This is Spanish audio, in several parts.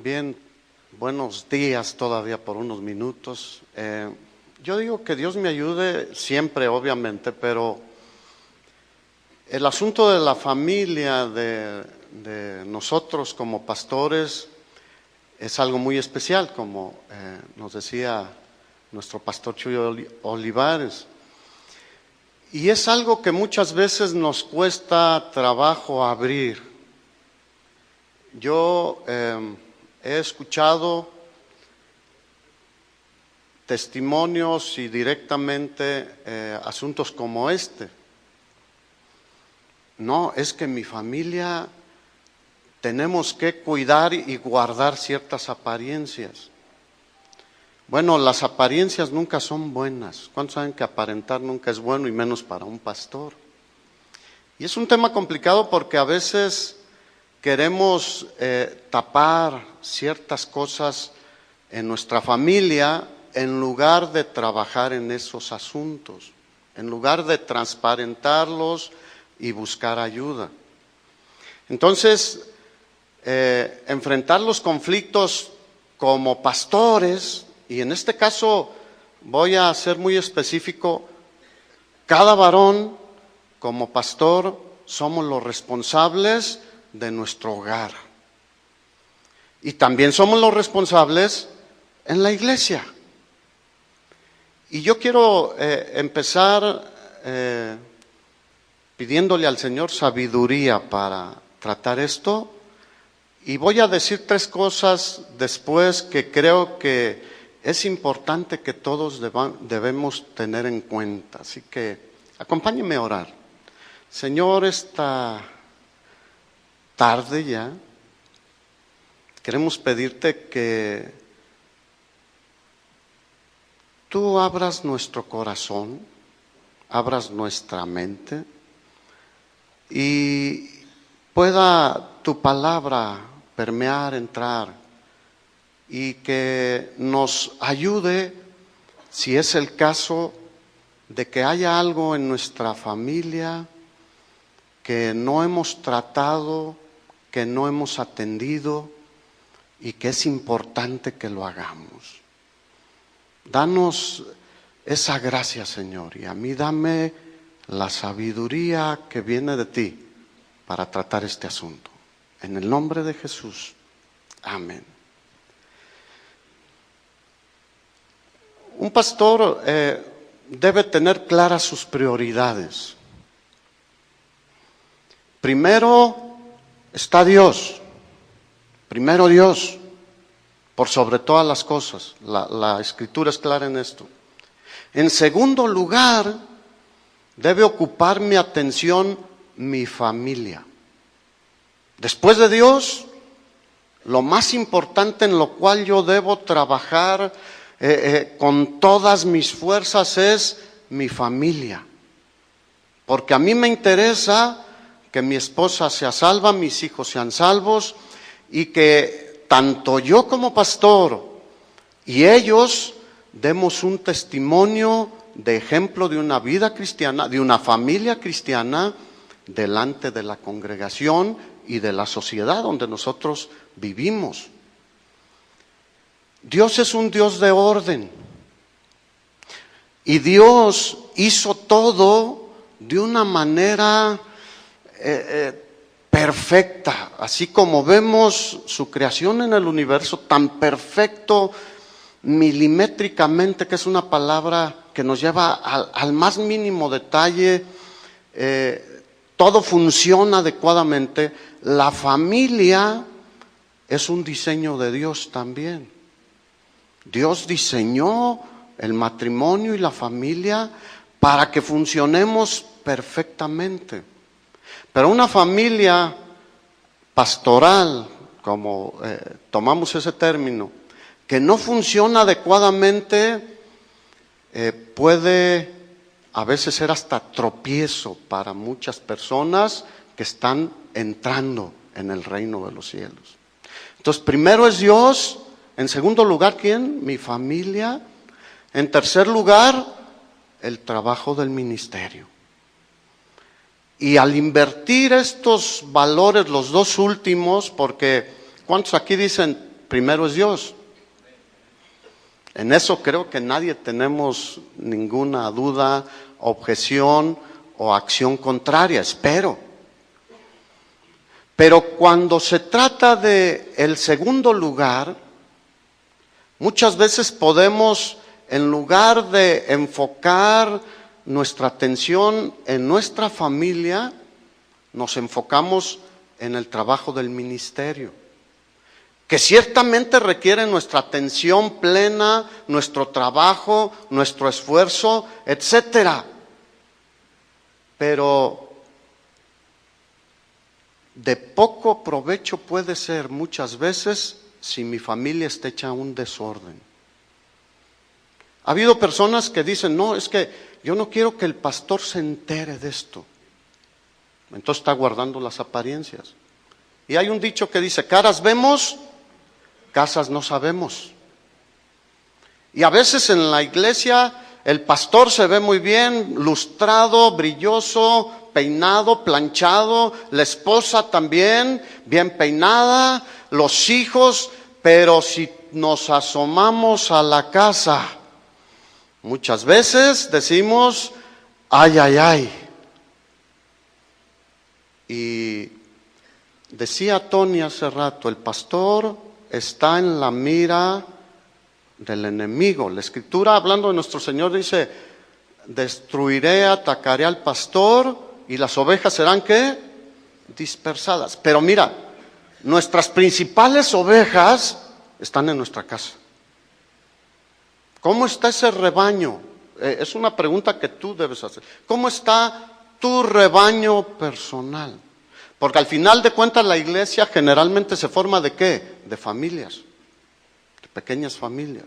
Bien, buenos días todavía por unos minutos. Yo digo que Dios me ayude siempre, obviamente, pero el asunto de la familia, de nosotros como pastores, es algo muy especial, como nos decía nuestro pastor Chuyo Olivares. Y es algo que muchas veces nos cuesta trabajo abrir. Yo he escuchado testimonios y directamente asuntos como este. No, es que mi familia tenemos que cuidar y guardar ciertas apariencias. Bueno, las apariencias nunca son buenas. ¿Cuántos saben que aparentar nunca es bueno y menos para un pastor? Y es un tema complicado porque a veces queremos tapar ciertas cosas en nuestra familia en lugar de trabajar en esos asuntos, en lugar de transparentarlos y buscar ayuda. Entonces, enfrentar los conflictos como pastores, y en este caso voy a ser muy específico, cada varón como pastor somos los responsables de nuestro hogar. Y también somos los responsables en la iglesia. Y yo quiero empezar pidiéndole al Señor sabiduría para tratar esto. Y voy a decir 3 cosas después que creo que es importante que todos debemos tener en cuenta. Así que acompáñenme a orar. Señor, esta tarde ya queremos pedirte que tú abras nuestro corazón, abras nuestra mente y pueda tu palabra permear, entrar y que nos ayude, si es el caso, de que haya algo en nuestra familia que no hemos tratado, que no hemos atendido y que es importante que lo hagamos. Danos esa gracia, Señor, y a mí dame la sabiduría que viene de ti para tratar este asunto. En el nombre de Jesús. Amén. Un pastor debe tener claras sus prioridades. Primero está Dios. Primero Dios, por sobre todas las cosas. La Escritura es clara en esto. En segundo lugar, debe ocupar mi atención mi familia. Después de Dios, lo más importante en lo cual yo debo trabajar con todas mis fuerzas es mi familia. Porque a mí me interesa que mi esposa sea salva, mis hijos sean salvos y que tanto yo como pastor y ellos demos un testimonio de ejemplo de una vida cristiana, de una familia cristiana delante de la congregación y de la sociedad donde nosotros vivimos. Dios es un Dios de orden y Dios hizo todo de una manera perfecta, así como vemos su creación en el universo tan perfecto milimétricamente, que es una palabra que nos lleva al más mínimo detalle, todo funciona adecuadamente. La familia es un diseño de Dios también. Dios diseñó el matrimonio y la familia para que funcionemos perfectamente. Pero una familia pastoral, como tomamos ese término, que no funciona adecuadamente, puede a veces ser hasta tropiezo para muchas personas que están entrando en el reino de los cielos. Entonces, primero es Dios. En segundo lugar, ¿quién? Mi familia. En tercer lugar, el trabajo del ministerio. Y al invertir estos valores, los dos últimos, porque ¿cuántos aquí dicen, primero es Dios. En eso creo que nadie tenemos ninguna duda, objeción o acción contraria, espero. Pero cuando se trata de el segundo lugar, muchas veces podemos, en lugar de enfocar nuestra atención en nuestra familia, nos enfocamos en el trabajo del ministerio, que ciertamente requiere nuestra atención plena, nuestro trabajo, nuestro esfuerzo, etcétera. Pero de poco provecho puede ser muchas veces si mi familia está hecha un desorden. Ha habido personas que dicen, no, es que yo no quiero que el pastor se entere de esto. Entonces está guardando las apariencias. Y hay un dicho que dice, caras vemos, casas no sabemos. Y a veces en la iglesia el pastor se ve muy bien, lustrado, brilloso, peinado, planchado, la esposa también, bien peinada, los hijos, pero si nos asomamos a la casa, muchas veces decimos, ay, ay, ay. Y decía Tony hace rato, el pastor está en la mira del enemigo. La Escritura, hablando de nuestro Señor, dice, destruiré, atacaré al pastor y las ovejas serán, ¿qué? Dispersadas. Pero mira, nuestras principales ovejas están en nuestra casa. ¿Cómo está ese rebaño? Es una pregunta que tú debes hacer. ¿Cómo está tu rebaño personal? Porque al final de cuentas la iglesia generalmente se forma ¿de qué? De familias, de pequeñas familias.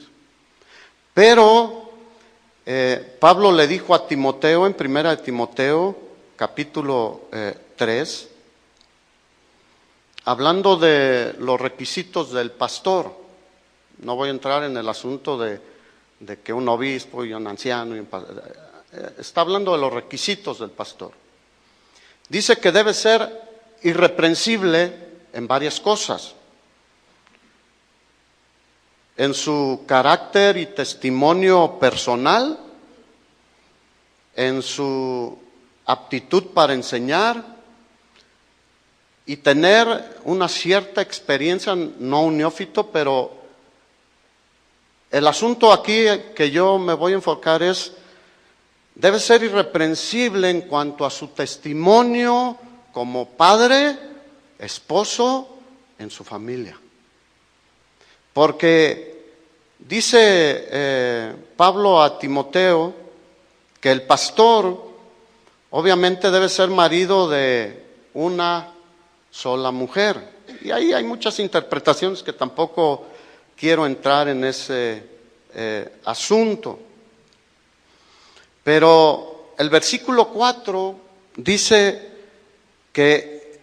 Pero Pablo le dijo a Timoteo en 1 Timoteo capítulo 3, hablando de los requisitos del pastor. No voy a entrar en el asunto de que un obispo y un anciano, está hablando de los requisitos del pastor. Dice que debe ser irreprensible en varias cosas. En su carácter y testimonio personal, en su aptitud para enseñar y tener una cierta experiencia, no un neófito, pero el asunto aquí que yo me voy a enfocar es, debe ser irreprensible en cuanto a su testimonio como padre, esposo, en su familia. Porque dice Pablo a Timoteo que el pastor obviamente debe ser marido de una sola mujer. Y ahí hay muchas interpretaciones que tampoco quiero entrar en ese asunto. Pero el versículo 4 dice que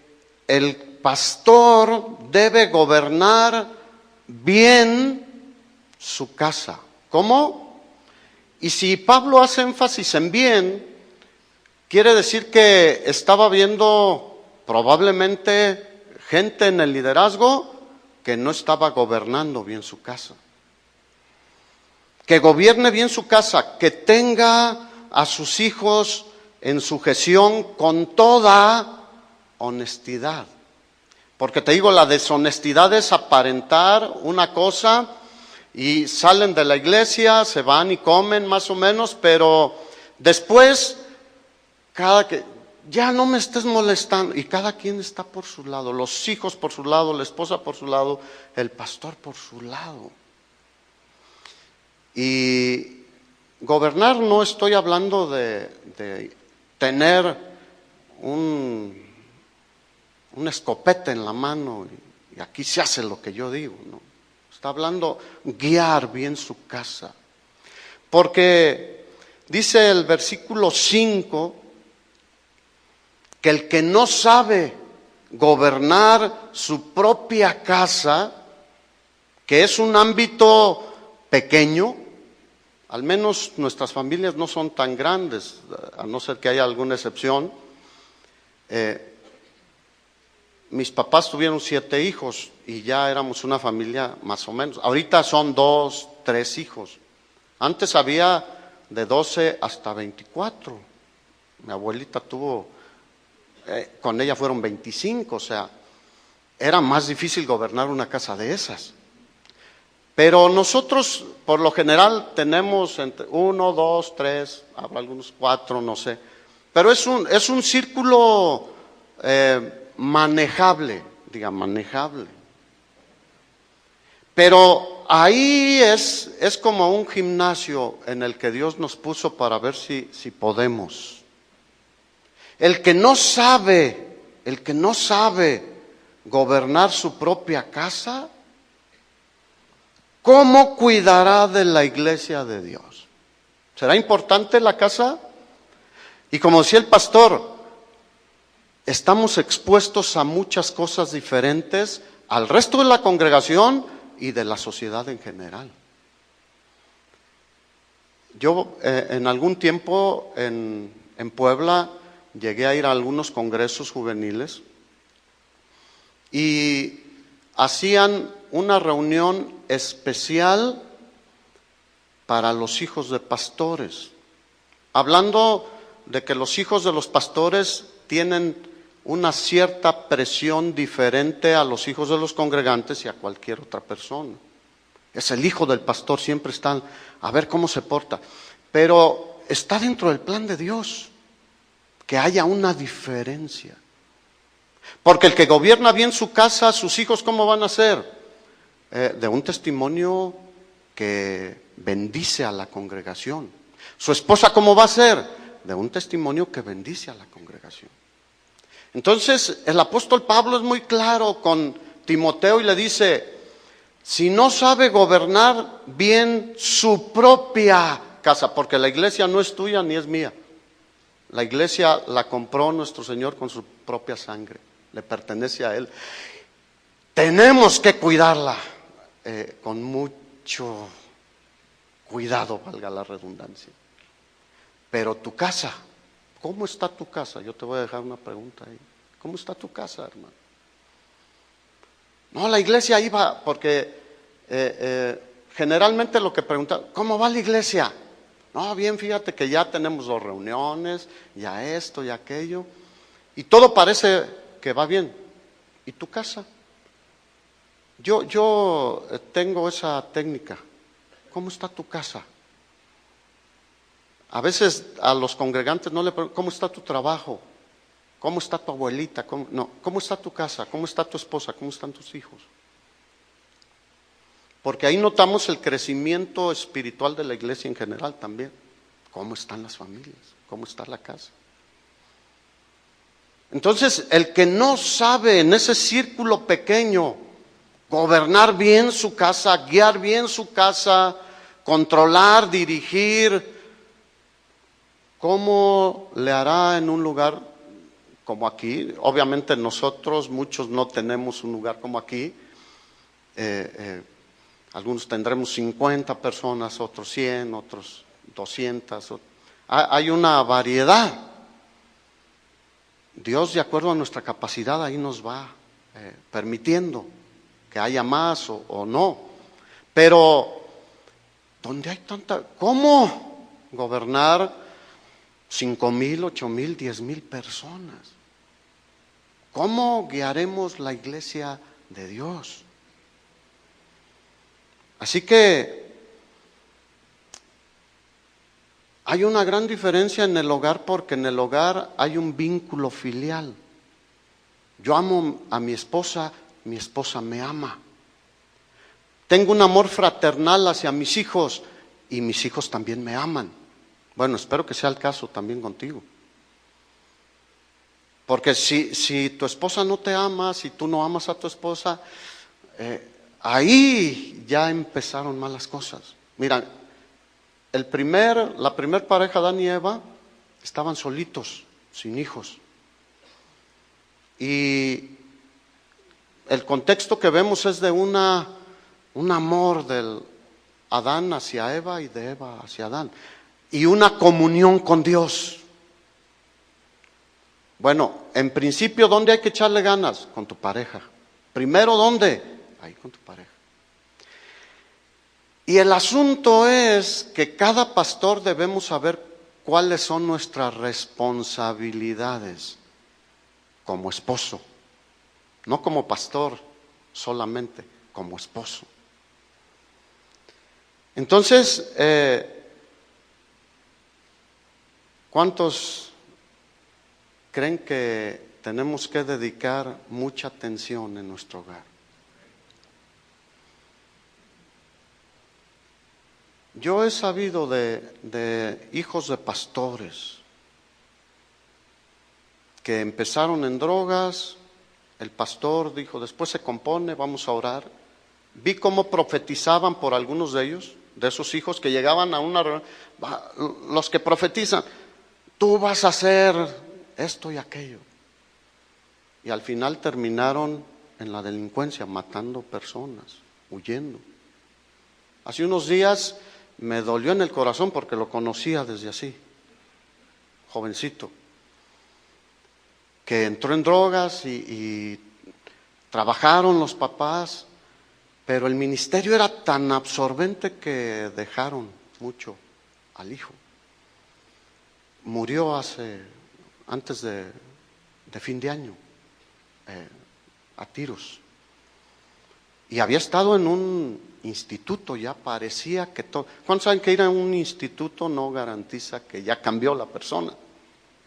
el pastor debe gobernar bien su casa. ¿Cómo? Y si Pablo hace énfasis en bien, quiere decir que estaba viendo probablemente gente en el liderazgo que no estaba gobernando bien su casa. Que gobierne bien su casa, que tenga a sus hijos en sujeción con toda honestidad. Porque te digo, la deshonestidad es aparentar una cosa y salen de la iglesia, se van y comen más o menos, pero después, ya no me estés molestando, y cada quien está por su lado, los hijos por su lado, la esposa por su lado, el pastor por su lado. Y gobernar no estoy hablando de tener una escopeta en la mano y aquí se hace lo que yo digo, ¿no? Está hablando guiar bien su casa. Porque dice el versículo 5 que el que no sabe gobernar su propia casa, que es un ámbito pequeño, al menos nuestras familias no son tan grandes, a no ser que haya alguna excepción, mis papás tuvieron 7 hijos y ya éramos una familia más o menos. Ahorita son 2, 3 hijos. Antes había de 12 hasta 24. Mi abuelita tuvo, con ella fueron 25, o sea, era más difícil gobernar una casa de esas. Pero nosotros, por lo general, tenemos entre 1, 2, 3, habrá algunos 4, no sé. Pero es un círculo manejable, manejable. Pero ahí es como un gimnasio en el que Dios nos puso para ver si podemos. El que no sabe gobernar su propia casa, ¿cómo cuidará de la iglesia de Dios? ¿Será importante la casa? Y como decía el pastor, estamos expuestos a muchas cosas diferentes al resto de la congregación y de la sociedad en general. Yo en algún tiempo en Puebla llegué a ir a algunos congresos juveniles y hacían una reunión especial para los hijos de pastores, hablando de que los hijos de los pastores tienen una cierta presión diferente a los hijos de los congregantes y a cualquier otra persona. Es el hijo del pastor, siempre están a ver cómo se porta, pero está dentro del plan de Dios que haya una diferencia. Porque el que gobierna bien su casa, sus hijos, ¿cómo van a ser? De un testimonio que bendice a la congregación. Su esposa, ¿cómo va a ser? De un testimonio que bendice a la congregación. Entonces, el apóstol Pablo es muy claro con Timoteo y le dice, si no sabe gobernar bien su propia casa, porque la iglesia no es tuya ni es mía. La iglesia la compró nuestro Señor con su propia sangre, le pertenece a Él. Tenemos que cuidarla con mucho cuidado, valga la redundancia. Pero tu casa, ¿cómo está tu casa? Yo te voy a dejar una pregunta ahí. ¿Cómo está tu casa, hermano? No, la iglesia iba, porque generalmente lo que preguntan, ¿cómo va la iglesia? No, bien, fíjate que ya tenemos 2 reuniones, ya esto, ya aquello, y todo parece que va bien. ¿Y tu casa? Yo tengo esa técnica. ¿Cómo está tu casa? A veces a los congregantes no le preguntan, ¿cómo está tu trabajo? ¿Cómo está tu abuelita? ¿Cómo está tu casa? ¿Cómo está tu esposa? ¿Cómo están tus hijos? Porque ahí notamos el crecimiento espiritual de la iglesia en general también. ¿Cómo están las familias? ¿Cómo está la casa? Entonces, el que no sabe en ese círculo pequeño gobernar bien su casa, guiar bien su casa, controlar, dirigir, ¿cómo le hará en un lugar como aquí? Obviamente nosotros, muchos no tenemos un lugar como aquí. Algunos tendremos 50 personas, otros 100, otros 200. Hay una variedad. Dios, de acuerdo a nuestra capacidad, ahí nos va permitiendo que haya más o no. Pero, ¿dónde hay tanta? ¿Cómo gobernar 5,000, 8,000, 10,000 personas? ¿Cómo guiaremos la iglesia de Dios? Así que hay una gran diferencia en el hogar, porque en el hogar hay un vínculo filial. Yo amo a mi esposa me ama. Tengo un amor fraternal hacia mis hijos y mis hijos también me aman. Bueno, espero que sea el caso también contigo. Porque si tu esposa no te ama, si tú no amas a tu esposa, ahí ya empezaron malas cosas. Mira, la primer pareja, Adán y Eva, estaban solitos, sin hijos. Y el contexto que vemos es de un amor del Adán hacia Eva y de Eva hacia Adán. Y una comunión con Dios. Bueno, en principio, ¿dónde hay que echarle ganas? Con tu pareja. Primero, ¿dónde? Ahí con tu pareja. Y el asunto es que cada pastor debemos saber cuáles son nuestras responsabilidades como esposo, no como pastor solamente, como esposo. Entonces, ¿cuántos creen que tenemos que dedicar mucha atención en nuestro hogar? Yo he sabido de hijos de pastores que empezaron en drogas, el pastor dijo, después se compone, vamos a orar. Vi cómo profetizaban por algunos de ellos, de esos hijos que llegaban a una reunión, los que profetizan, tú vas a hacer esto y aquello. Y al final terminaron en la delincuencia, matando personas, huyendo. Hace unos días me dolió en el corazón porque lo conocía desde así, jovencito, que entró en drogas y trabajaron los papás, pero el ministerio era tan absorbente que dejaron mucho al hijo. Murió antes de fin de año, a tiros. Y había estado en un instituto, ya parecía que todo. ¿Cuántos saben que ir a un instituto no garantiza que ya cambió la persona?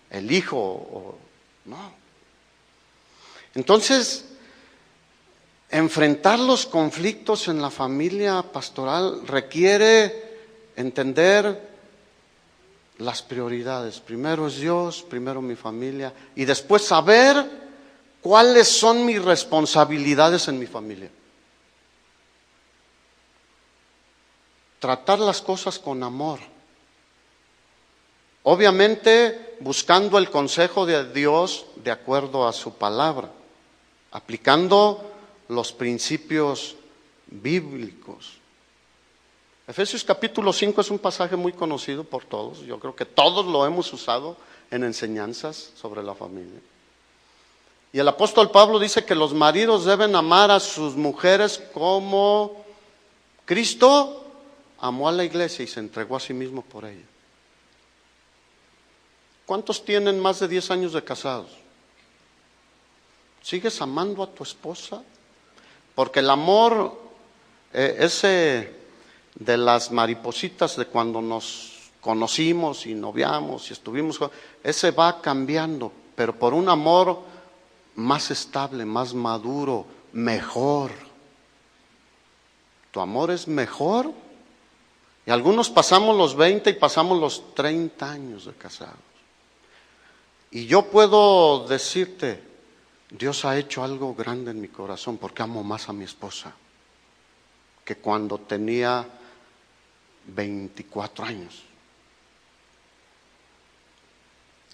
El hijo, no. Entonces, enfrentar los conflictos en la familia pastoral requiere entender las prioridades. Primero es Dios, primero mi familia, y después saber cuáles son mis responsabilidades en mi familia. Tratar las cosas con amor. Obviamente buscando el consejo de Dios de acuerdo a su palabra, aplicando los principios bíblicos. Efesios capítulo 5 es un pasaje muy conocido por todos. Yo creo que todos lo hemos usado en enseñanzas sobre la familia. Y el apóstol Pablo dice que los maridos deben amar a sus mujeres como Cristo amó a la iglesia y se entregó a sí mismo por ella. ¿Cuántos tienen más de 10 años de casados? ¿Sigues amando a tu esposa? Porque el amor, ese de las maripositas de cuando nos conocimos y noviamos y estuvimos, ese va cambiando, pero por un amor más estable, más maduro, mejor. ¿Tu amor es mejor? Y algunos pasamos los 20 y pasamos los 30 años de casados. Y yo puedo decirte, Dios ha hecho algo grande en mi corazón porque amo más a mi esposa que cuando tenía 24 años.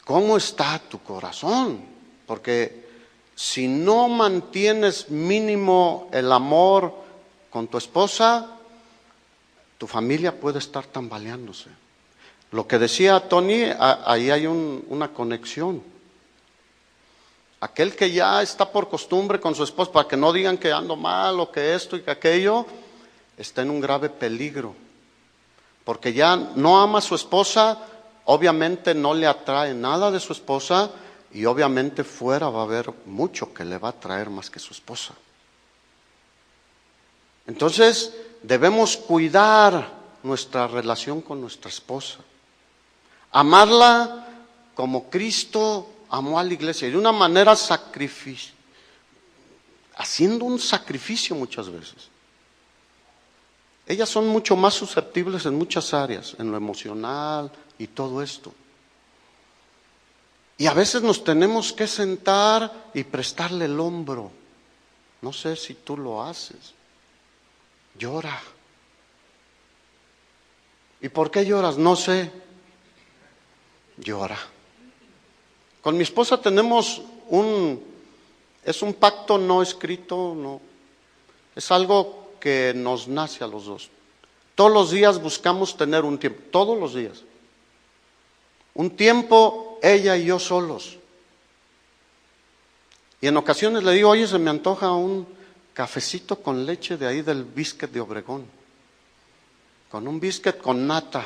¿Cómo está tu corazón? Porque si no mantienes mínimo el amor con tu esposa, tu familia puede estar tambaleándose. Lo que decía Tony, ahí hay una conexión. Aquel que ya está por costumbre con su esposa, para que no digan que ando mal o que esto y que aquello, está en un grave peligro. Porque ya no ama a su esposa, obviamente no le atrae nada de su esposa y obviamente fuera va a haber mucho que le va a atraer más que su esposa. Entonces, debemos cuidar nuestra relación con nuestra esposa. Amarla como Cristo amó a la iglesia, y de una manera haciendo un sacrificio muchas veces. Ellas son mucho más susceptibles en muchas áreas, en lo emocional y todo esto. Y a veces nos tenemos que sentar y prestarle el hombro. No sé si tú lo haces. Llora. ¿Y por qué lloras? No sé. Llora. Con mi esposa tenemos es un pacto no escrito, no. Es algo que nos nace a los dos. Todos los días buscamos tener un tiempo, todos los días. Un tiempo ella y yo solos. Y en ocasiones le digo, oye, se me antoja un cafecito con leche de ahí del biscuit de Obregón, con un biscuit con nata.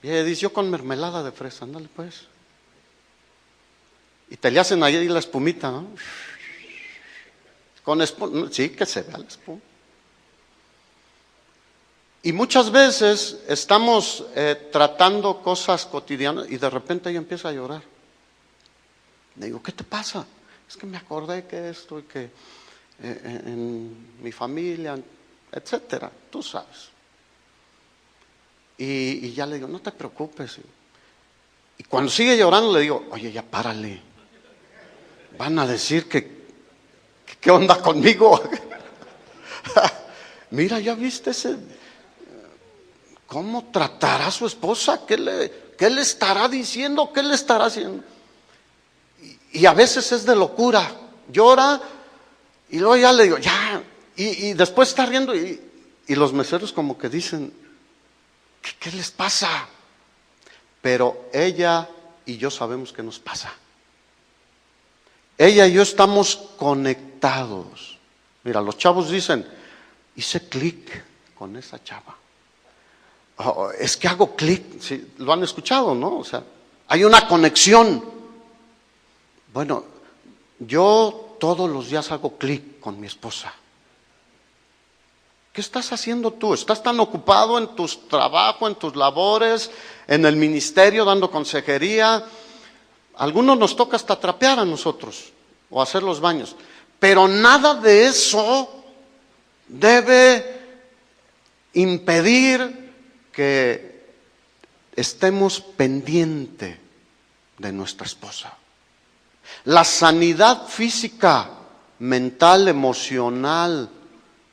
Y ella dice, yo con mermelada de fresa, ándale pues. Y te le hacen ahí la espumita, ¿no? Con espuma, sí, que se vea la espuma. Y muchas veces estamos tratando cosas cotidianas y de repente ella empieza a llorar. Le digo, ¿qué te pasa? Es que me acordé que esto y que en mi familia, etcétera, tú sabes. Y ya le digo, no te preocupes. Y cuando sigue llorando le digo, oye, ya párale. Van a decir que ¿qué onda conmigo? Mira, ¿ya viste ese? ¿Cómo tratará a su esposa? ¿Qué le estará diciendo? ¿Qué le estará haciendo? Y a veces es de locura. Llora y luego ya le digo, ya. Y después está riendo y los meseros como que dicen, ¿qué les pasa? Pero ella y yo sabemos qué nos pasa. Ella y yo estamos conectados. Mira, los chavos dicen, hice clic con esa chava. Oh, es que hago clic, ¿sí? Lo han escuchado, ¿no? O sea, hay una conexión. Bueno, yo todos los días hago clic con mi esposa. ¿Qué estás haciendo tú? ¿Estás tan ocupado en tus trabajos, en tus labores, en el ministerio, dando consejería? Algunos nos toca hasta trapear a nosotros o hacer los baños. Pero nada de eso debe impedir que estemos pendientes de nuestra esposa. La sanidad física, mental, emocional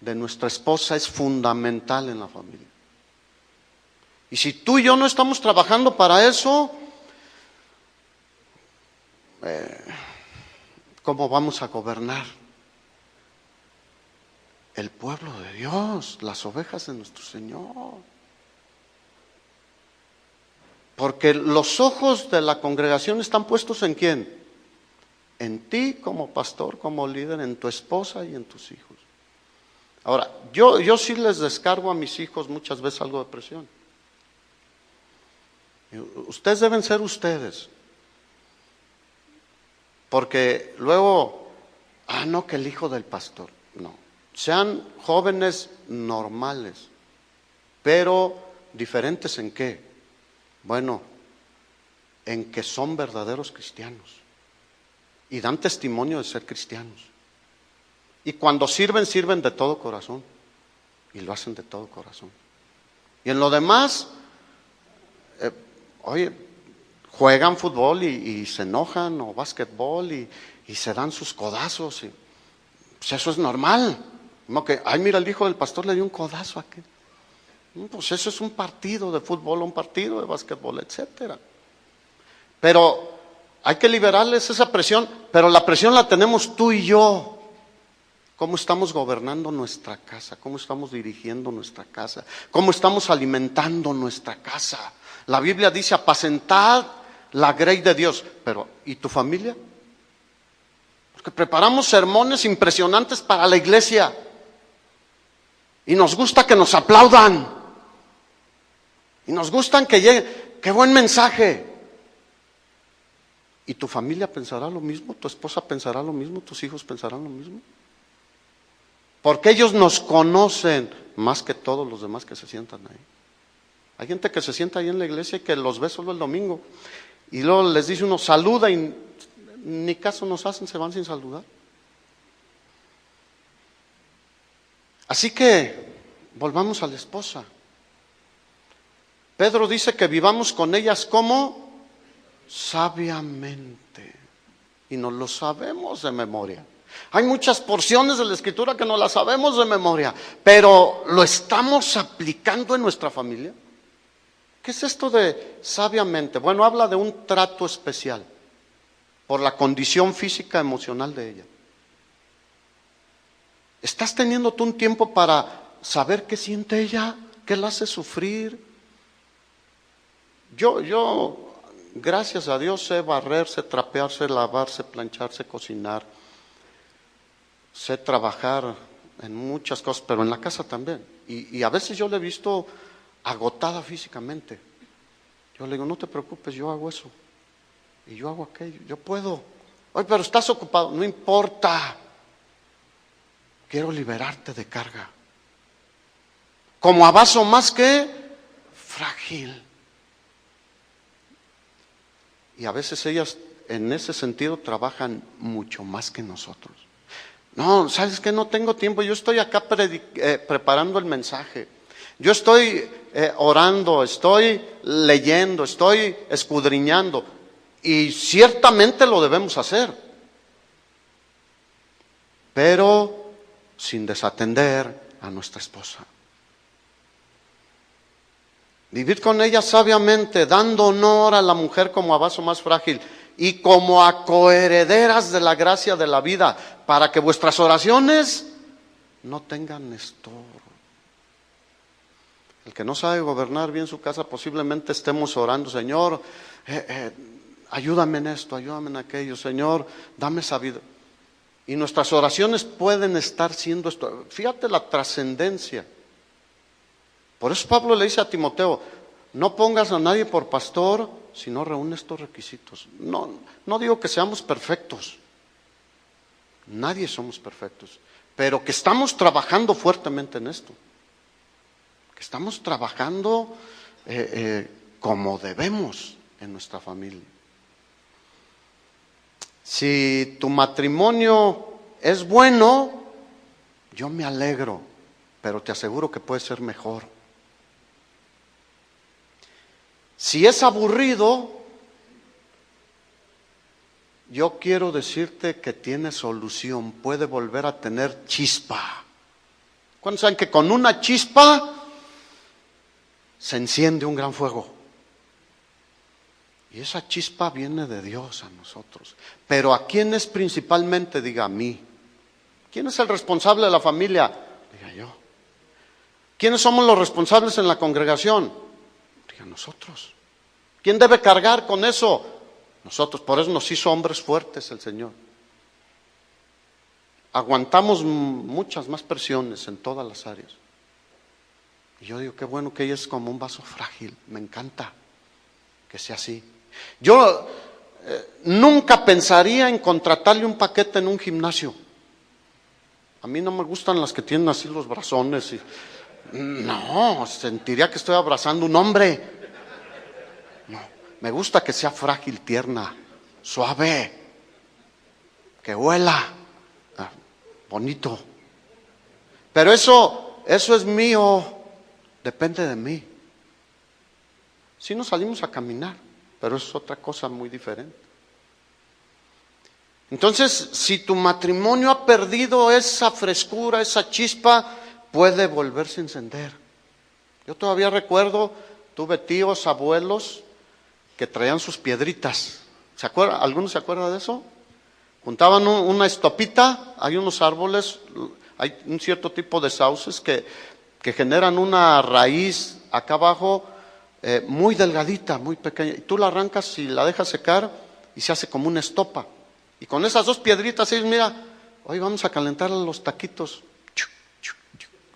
de nuestra esposa es fundamental en la familia. Y si tú y yo no estamos trabajando para eso, ¿cómo vamos a gobernar el pueblo de Dios, las ovejas de nuestro Señor? Porque los ojos de la congregación están puestos ¿en quién? En ti como pastor, como líder, en tu esposa y en tus hijos. Ahora, yo sí les descargo a mis hijos muchas veces algo de presión. Ustedes deben ser ustedes. Porque luego, no, que el hijo del pastor. No, sean jóvenes normales, pero diferentes ¿en qué? Bueno, en que son verdaderos cristianos y dan testimonio de ser cristianos. Y cuando sirven, sirven de todo corazón y lo hacen de todo corazón. Y en lo demás, oye, juegan fútbol y se enojan o básquetbol y se dan sus codazos. Pues eso es normal. No que, ay, mira, el hijo del pastor le dio un codazo a aquel. Pues eso es un partido de fútbol, un partido de básquetbol, etcétera. Pero hay que liberarles esa presión, pero la presión la tenemos tú y yo. ¿Cómo estamos gobernando nuestra casa? ¿Cómo estamos dirigiendo nuestra casa? ¿Cómo estamos alimentando nuestra casa? La Biblia dice, apacentad la grey de Dios. Pero, ¿y tu familia? Porque preparamos sermones impresionantes para la iglesia. Y nos gusta que nos aplaudan. Y nos gustan que llegue. ¡Qué buen mensaje! ¿Y tu familia pensará lo mismo? ¿Tu esposa pensará lo mismo? ¿Tus hijos pensarán lo mismo? Porque ellos nos conocen más que todos los demás que se sientan ahí. Hay gente que se sienta ahí en la iglesia y que los ve solo el domingo. Y luego les dice uno, saluda, y ni caso nos hacen, se van sin saludar. Así que volvamos a la esposa. Pedro dice que vivamos con ellas como sabiamente. Y nos lo sabemos de memoria. Hay muchas porciones de la Escritura que no las sabemos de memoria, pero ¿lo estamos aplicando en nuestra familia? ¿Qué es esto de sabiamente? Bueno, habla de un trato especial por la condición física emocional de ella. ¿Estás teniendo tú un tiempo para saber qué siente ella? ¿Qué la hace sufrir? Yo gracias a Dios, sé barrer, sé trapear, sé lavar, sé planchar, sé cocinar, sé trabajar en muchas cosas, pero en la casa también. Y a veces yo la he visto agotada físicamente. Yo le digo, no te preocupes, yo hago eso. Y yo hago aquello, yo puedo. Oye, pero estás ocupado, no importa. Quiero liberarte de carga. Como a vaso más que frágil. Y a veces ellas en ese sentido trabajan mucho más que nosotros. No, ¿sabes qué? No tengo tiempo, yo estoy acá preparando el mensaje. Yo estoy orando, estoy leyendo, estoy escudriñando. Y ciertamente lo debemos hacer. Pero sin desatender a nuestra esposa. Vivir con ella sabiamente, dando honor a la mujer como a vaso más frágil y como a coherederas de la gracia de la vida, para que vuestras oraciones no tengan estorbo. El que no sabe gobernar bien su casa, posiblemente estemos orando, Señor, ayúdame en esto, ayúdame en aquello, Señor, dame sabiduría. Y nuestras oraciones pueden estar siendo esto. Fíjate la trascendencia. Por eso Pablo le dice a Timoteo, no pongas a nadie por pastor si no reúne estos requisitos. No digo que seamos perfectos. Nadie somos perfectos. Pero que estamos trabajando fuertemente en esto. Que estamos trabajando como debemos en nuestra familia. Si tu matrimonio es bueno, yo me alegro, pero te aseguro que puede ser mejor. Si es aburrido, yo quiero decirte que tiene solución, puede volver a tener chispa. ¿Cuántos saben que con una chispa se enciende un gran fuego? Y esa chispa viene de Dios a nosotros. Pero ¿a quién es principalmente? Diga, a mí. ¿Quién es el responsable de la familia? Diga, yo. ¿Quiénes somos los responsables en la congregación? Diga, nosotros. ¿Quién debe cargar con eso? Nosotros. Por eso nos hizo hombres fuertes el Señor. Aguantamos muchas más presiones en todas las áreas. Y yo digo, qué bueno que ella es como un vaso frágil. Me encanta que sea así. Yo nunca pensaría en contratarle un paquete en un gimnasio. A mí no me gustan las que tienen así los brazones. No, sentiría que estoy abrazando un hombre. No, me gusta que sea frágil, tierna, suave, que huela, bonito. Pero eso es mío, depende de mí. Sí nos salimos a caminar, pero es otra cosa muy diferente. Entonces, si tu matrimonio ha perdido esa frescura, esa chispa, puede volverse a encender. Yo todavía recuerdo, tuve tíos, abuelos que traían sus piedritas. ¿Se acuerdan? ¿Alguno se acuerda de eso? Juntaban una estopita, hay unos árboles, hay un cierto tipo de sauces que generan una raíz acá abajo muy delgadita, muy pequeña. Y tú la arrancas y la dejas secar y se hace como una estopa. Y con esas dos piedritas, ellos, mira, hoy vamos a calentar los taquitos.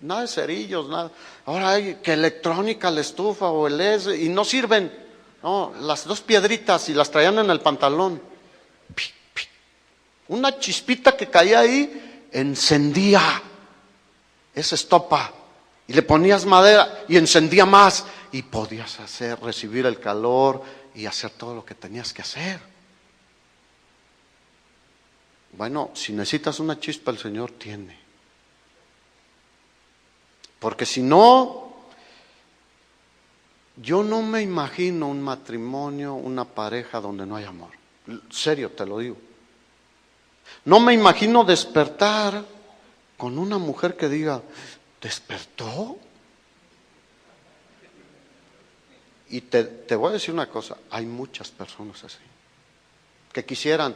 Nada de cerillos, nada. Ahora hay que electrónica, la estufa o el y no sirven. No, las dos piedritas y las traían en el pantalón. Una chispita que caía ahí encendía esa estopa. Y le ponías madera y encendía más. Y podías recibir el calor y hacer todo lo que tenías que hacer. Bueno, si necesitas una chispa, el Señor tiene. Porque si no, yo no me imagino un matrimonio, una pareja donde no hay amor. Serio, te lo digo. No me imagino despertar con una mujer que diga, ¿despertó? Y te voy a decir una cosa, hay muchas personas así, que quisieran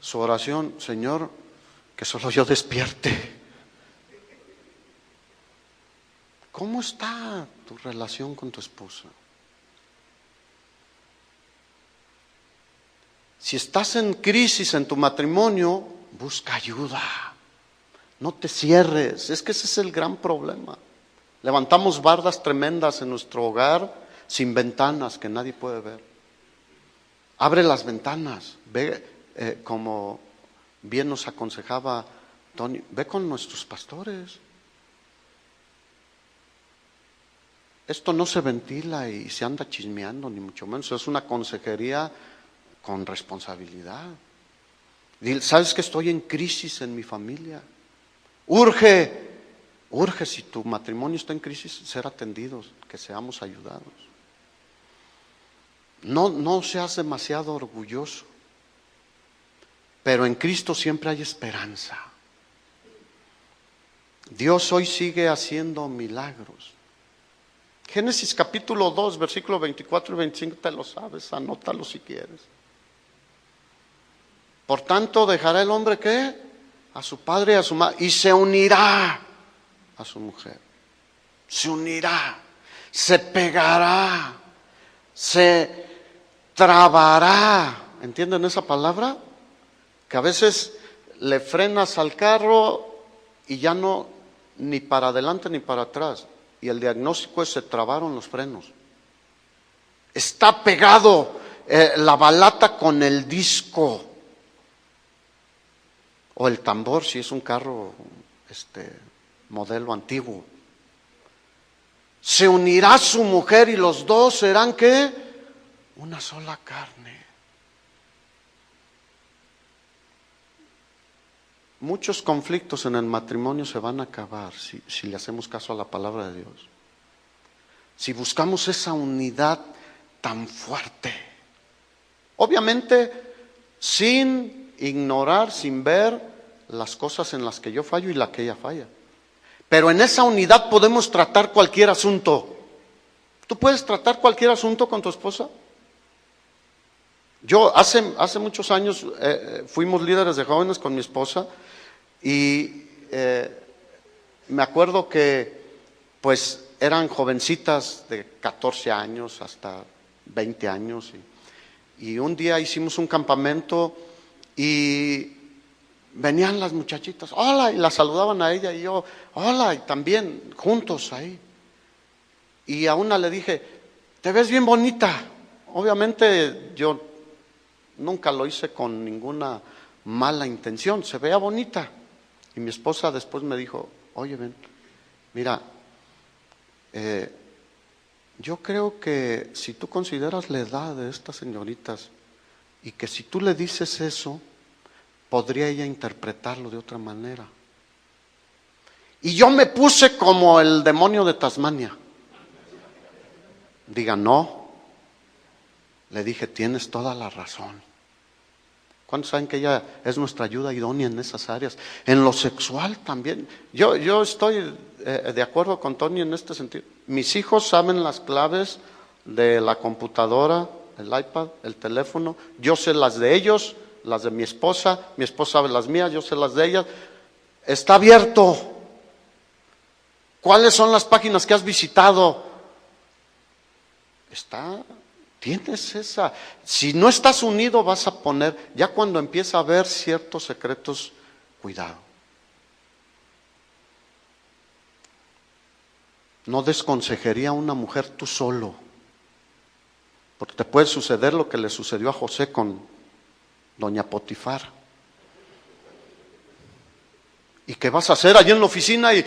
su oración, Señor, que solo yo despierte. ¿Cómo está tu relación con tu esposa? Si estás en crisis en tu matrimonio, busca ayuda. No te cierres. Es que ese es el gran problema. Levantamos bardas tremendas en nuestro hogar sin ventanas que nadie puede ver. Abre las ventanas. Ve, como bien nos aconsejaba Tony, ve con nuestros pastores. Esto no se ventila y se anda chismeando, ni mucho menos. Es una consejería con responsabilidad. Dile, ¿sabes que estoy en crisis en mi familia? Urge, si tu matrimonio está en crisis, ser atendidos, que seamos ayudados. No seas demasiado orgulloso, pero en Cristo siempre hay esperanza. Dios hoy sigue haciendo milagros. Génesis capítulo 2, versículo 24 y 25, te lo sabes, anótalo si quieres. Por tanto, dejará el hombre, ¿qué? A su padre y a su madre, y se unirá a su mujer. Se unirá, se pegará, se trabará. ¿Entienden esa palabra? Que a veces le frenas al carro y ya no, ni para adelante ni para atrás. Y el diagnóstico es: se trabaron los frenos. Está pegado la balata con el disco. O el tambor, si es un carro modelo antiguo. Se unirá su mujer y los dos serán, ¿qué? Una sola carne. Muchos conflictos en el matrimonio se van a acabar si le hacemos caso a la palabra de Dios. Si buscamos esa unidad tan fuerte. Obviamente, sin ignorar, sin ver las cosas en las que yo fallo y la que ella falla. Pero en esa unidad podemos tratar cualquier asunto. ¿Tú puedes tratar cualquier asunto con tu esposa? Yo hace muchos años fuimos líderes de jóvenes con mi esposa y me acuerdo que pues eran jovencitas de 14 años hasta 20 años y un día hicimos un campamento y venían las muchachitas, hola, y la saludaban a ella y yo, hola, y también juntos ahí. Y a una le dije, te ves bien bonita. Obviamente yo nunca lo hice con ninguna mala intención, se veía bonita. Y mi esposa después me dijo, oye, ven, mira, yo creo que si tú consideras la edad de estas señoritas y que si tú le dices eso, podría ella interpretarlo de otra manera. Y yo me puse como el demonio de Tasmania. Diga, no. Le dije, tienes toda la razón. ¿Cuántos saben que ella es nuestra ayuda idónea en esas áreas? En lo sexual también. Yo estoy de acuerdo con Tony en este sentido. Mis hijos saben las claves de la computadora, el iPad, el teléfono. Yo sé las de ellos, las de mi esposa sabe las mías, yo sé las de ellas. Está abierto. ¿Cuáles son las páginas que has visitado? Tienes esa. Si no estás unido vas a poner, ya cuando empieza a haber ciertos secretos, cuidado. No des consejería a una mujer tú solo, porque te puede suceder lo que le sucedió a José con doña Potifar. ¿Y qué vas a hacer allí en la oficina? Y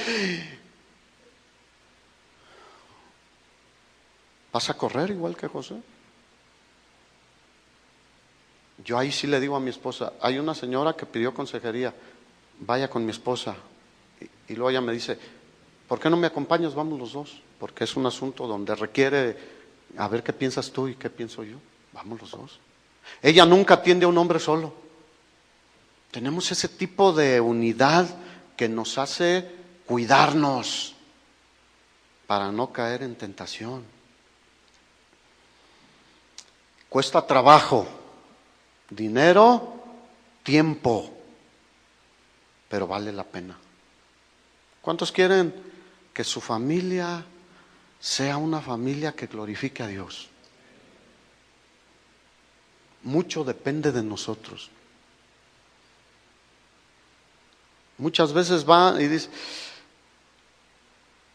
vas a correr igual que José. Yo ahí sí le digo a mi esposa, hay una señora que pidió consejería, vaya con mi esposa. Y luego ella me dice, ¿por qué no me acompañas? Vamos los dos, porque es un asunto donde requiere, a ver qué piensas tú y qué pienso yo. Vamos los dos. Ella nunca atiende a un hombre solo. Tenemos ese tipo de unidad que nos hace cuidarnos para no caer en tentación. Cuesta trabajo, dinero, tiempo, pero vale la pena. ¿Cuántos quieren que su familia sea una familia que glorifique a Dios? mucho depende de nosotros. Muchas veces va y dice,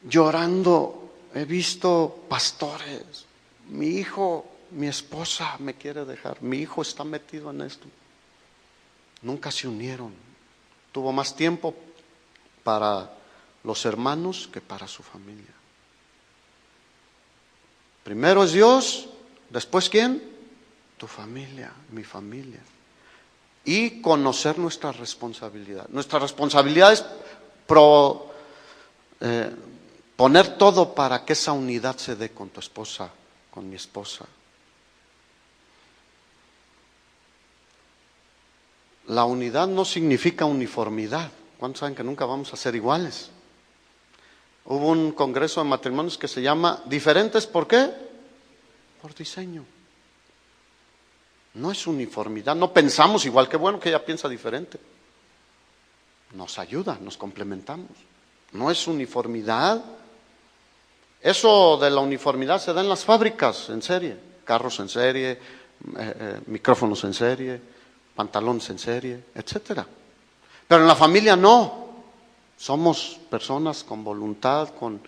llorando, he visto pastores, mi hijo, mi esposa me quiere dejar, mi hijo está metido en esto. Nunca se unieron. Tuvo más tiempo para los hermanos que para su familia. Primero es Dios, después ¿quién? Tu familia, mi familia. Y conocer nuestra responsabilidad. Nuestra responsabilidad es poner todo para que esa unidad se dé con tu esposa, con mi esposa. La unidad no significa uniformidad. ¿Cuántos saben que nunca vamos a ser iguales? Hubo un congreso de matrimonios que se llama ¿diferentes por qué? Por diseño. No es uniformidad, no pensamos igual, qué bueno que ella piensa diferente. Nos ayuda, nos complementamos. No es uniformidad. Eso de la uniformidad se da en las fábricas, en serie. Carros en serie, micrófonos en serie, pantalones en serie, etcétera. Pero en la familia no. Somos personas con voluntad, con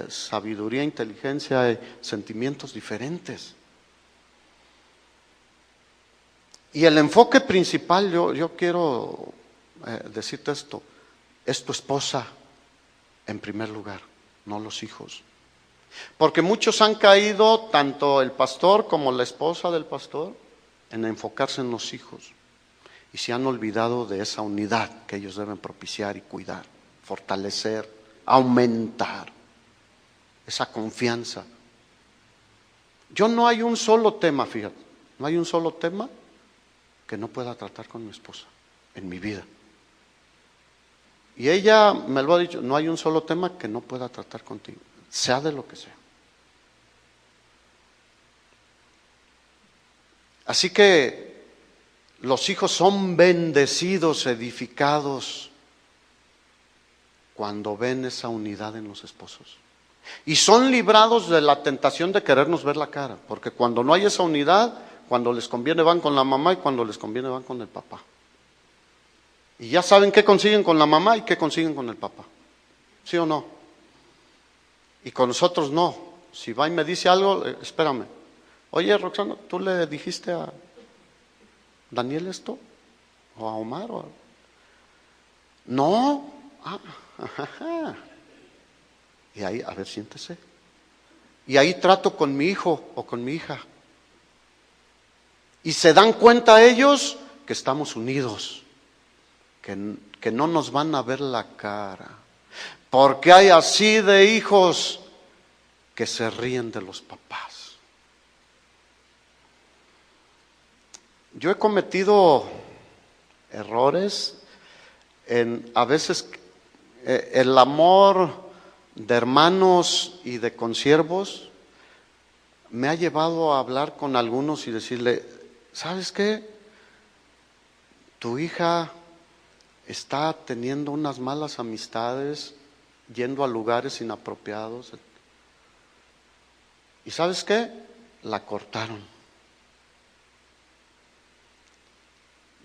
sabiduría, inteligencia, sentimientos diferentes. Y el enfoque principal, yo quiero decirte esto, es tu esposa en primer lugar, no los hijos. Porque muchos han caído, tanto el pastor como la esposa del pastor, en enfocarse en los hijos. Y se han olvidado de esa unidad que ellos deben propiciar y cuidar, fortalecer, aumentar esa confianza. No hay un solo tema, fíjate, no hay un solo tema que no pueda tratar con mi esposa en mi vida. Y ella me lo ha dicho, no hay un solo tema que no pueda tratar contigo, sea de lo que sea. Así que los hijos son bendecidos, edificados, cuando ven esa unidad en los esposos. Y son librados de la tentación de querernos ver la cara, porque cuando no hay esa unidad, cuando les conviene van con la mamá y cuando les conviene van con el papá. Y ya saben qué consiguen con la mamá y qué consiguen con el papá. ¿Sí o no? Y con nosotros no. Si va y me dice algo, espérame. Oye, Roxana, ¿tú le dijiste a Daniel esto? ¿O a Omar? No. Ajá. Y ahí, a ver, siéntese. Y ahí trato con mi hijo o con mi hija. Y se dan cuenta ellos que estamos unidos, que no nos van a ver la cara. Porque hay así de hijos que se ríen de los papás. Yo he cometido errores a veces el amor de hermanos y de consiervos me ha llevado a hablar con algunos y decirle, ¿sabes qué? Tu hija está teniendo unas malas amistades, yendo a lugares inapropiados. ¿Y sabes qué? La cortaron.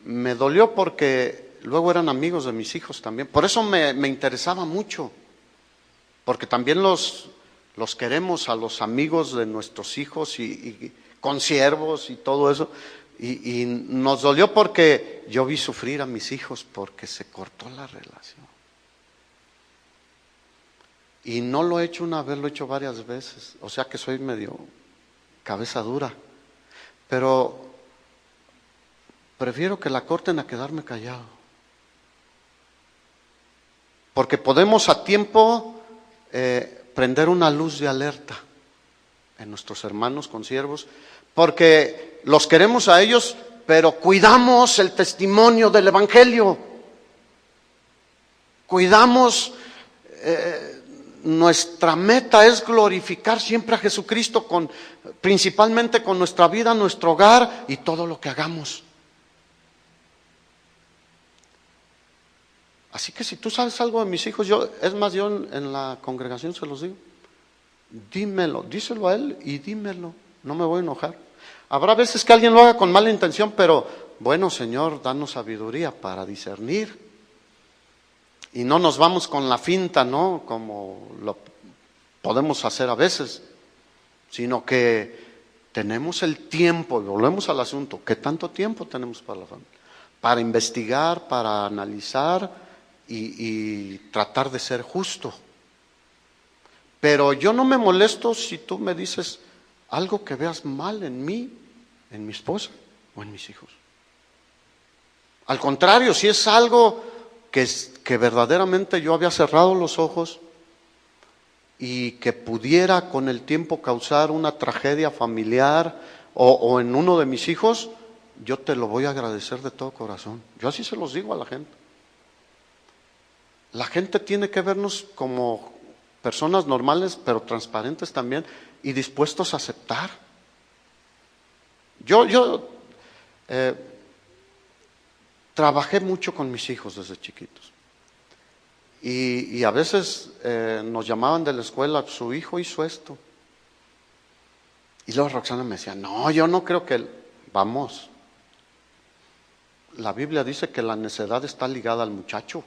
Me dolió porque luego eran amigos de mis hijos también. Por eso me interesaba mucho. Porque también los queremos a los amigos de nuestros hijos y consiervos y todo eso. Y nos dolió porque yo vi sufrir a mis hijos porque se cortó la relación. Y no lo he hecho una vez, lo he hecho varias veces. O sea que soy medio cabeza dura. Pero prefiero que la corten a quedarme callado. Porque podemos a tiempo prender una luz de alerta en nuestros hermanos consiervos, porque los queremos a ellos, pero cuidamos el testimonio del Evangelio. Cuidamos, nuestra meta es glorificar siempre a Jesucristo, principalmente con nuestra vida, nuestro hogar y todo lo que hagamos. Así que si tú sabes algo de mis hijos, yo en la congregación se los digo, dímelo, díselo a él y dímelo, no me voy a enojar. Habrá veces que alguien lo haga con mala intención, pero bueno, Señor, danos sabiduría para discernir. Y no nos vamos con la finta, ¿no? Como lo podemos hacer a veces, sino que tenemos el tiempo, y volvemos al asunto, ¿qué tanto tiempo tenemos para la familia? Para investigar, para analizar y tratar de ser justo. Pero yo no me molesto si tú me dices algo que veas mal en mí, en mi esposa o en mis hijos. Al contrario, si es algo que verdaderamente yo había cerrado los ojos y que pudiera con el tiempo causar una tragedia familiar o en uno de mis hijos, yo te lo voy a agradecer de todo corazón. Yo así se los digo a la gente. La gente tiene que vernos como personas normales, pero transparentes también y dispuestos a aceptar. Yo trabajé mucho con mis hijos desde chiquitos. Y a veces nos llamaban de la escuela, su hijo hizo esto. Y luego Roxana me decía, no, yo no creo que vamos. La Biblia dice que la necedad está ligada al muchacho.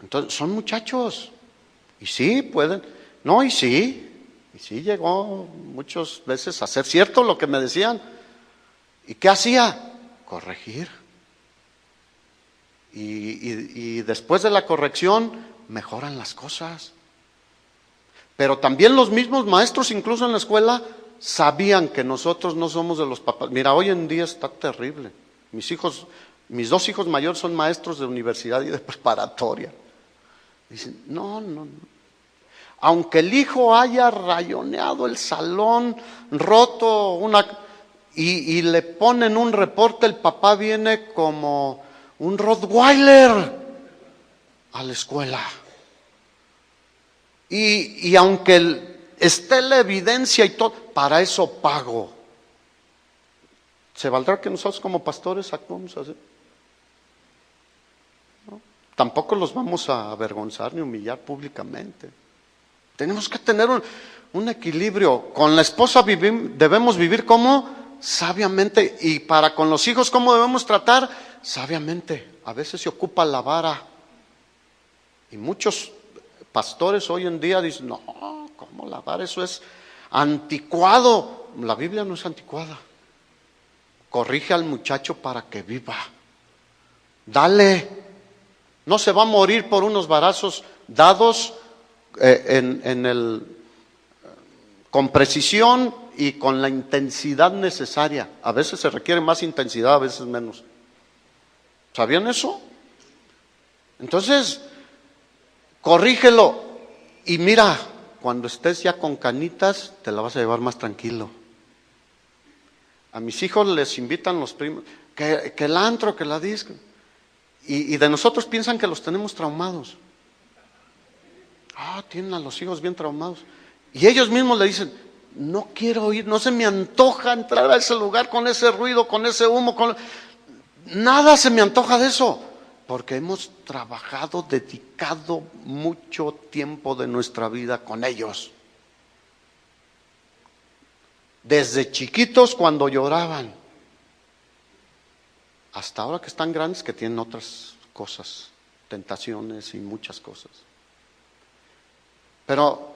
Entonces, son muchachos. Y sí, pueden. No, y sí llegó muchas veces a ser cierto lo que me decían. ¿Y qué hacía? Corregir. Y después de la corrección, mejoran las cosas. Pero también los mismos maestros, incluso en la escuela, sabían que nosotros no somos de los papás. Mira, hoy en día está terrible. Mis dos hijos mayores son maestros de universidad y de preparatoria. Dicen, no. Aunque el hijo haya rayoneado el salón, roto y le ponen un reporte, el papá viene como un Rottweiler a la escuela. Y aunque esté la evidencia y todo, para eso pago. ¿Se valdrá que nosotros como pastores actuemos así? ¿No? Tampoco los vamos a avergonzar ni humillar públicamente. Tenemos que tener un equilibrio. Con la esposa debemos vivir como sabiamente, y para con los hijos, ¿cómo debemos tratar? Sabiamente. A veces se ocupa la vara. Y muchos pastores hoy en día dicen, no, ¿cómo la vara? Eso es anticuado. La Biblia no es anticuada. Corrige al muchacho para que viva. Dale. No se va a morir por unos varazos dados con precisión y con la intensidad necesaria. A veces se requiere más intensidad, a veces menos. ¿Sabían eso? Entonces, corrígelo. Y mira, cuando estés ya con canitas, te la vas a llevar más tranquilo. A mis hijos les invitan los primos, que el antro, que la disco. Y de nosotros piensan que los tenemos traumados. Tienen a los hijos bien traumados. Y ellos mismos le dicen, no quiero ir, no se me antoja entrar a ese lugar con ese ruido, con ese humo, nada se me antoja de eso. Porque hemos trabajado, dedicado mucho tiempo de nuestra vida con ellos. Desde chiquitos cuando lloraban, hasta ahora que están grandes, que tienen otras cosas, tentaciones y muchas cosas. Pero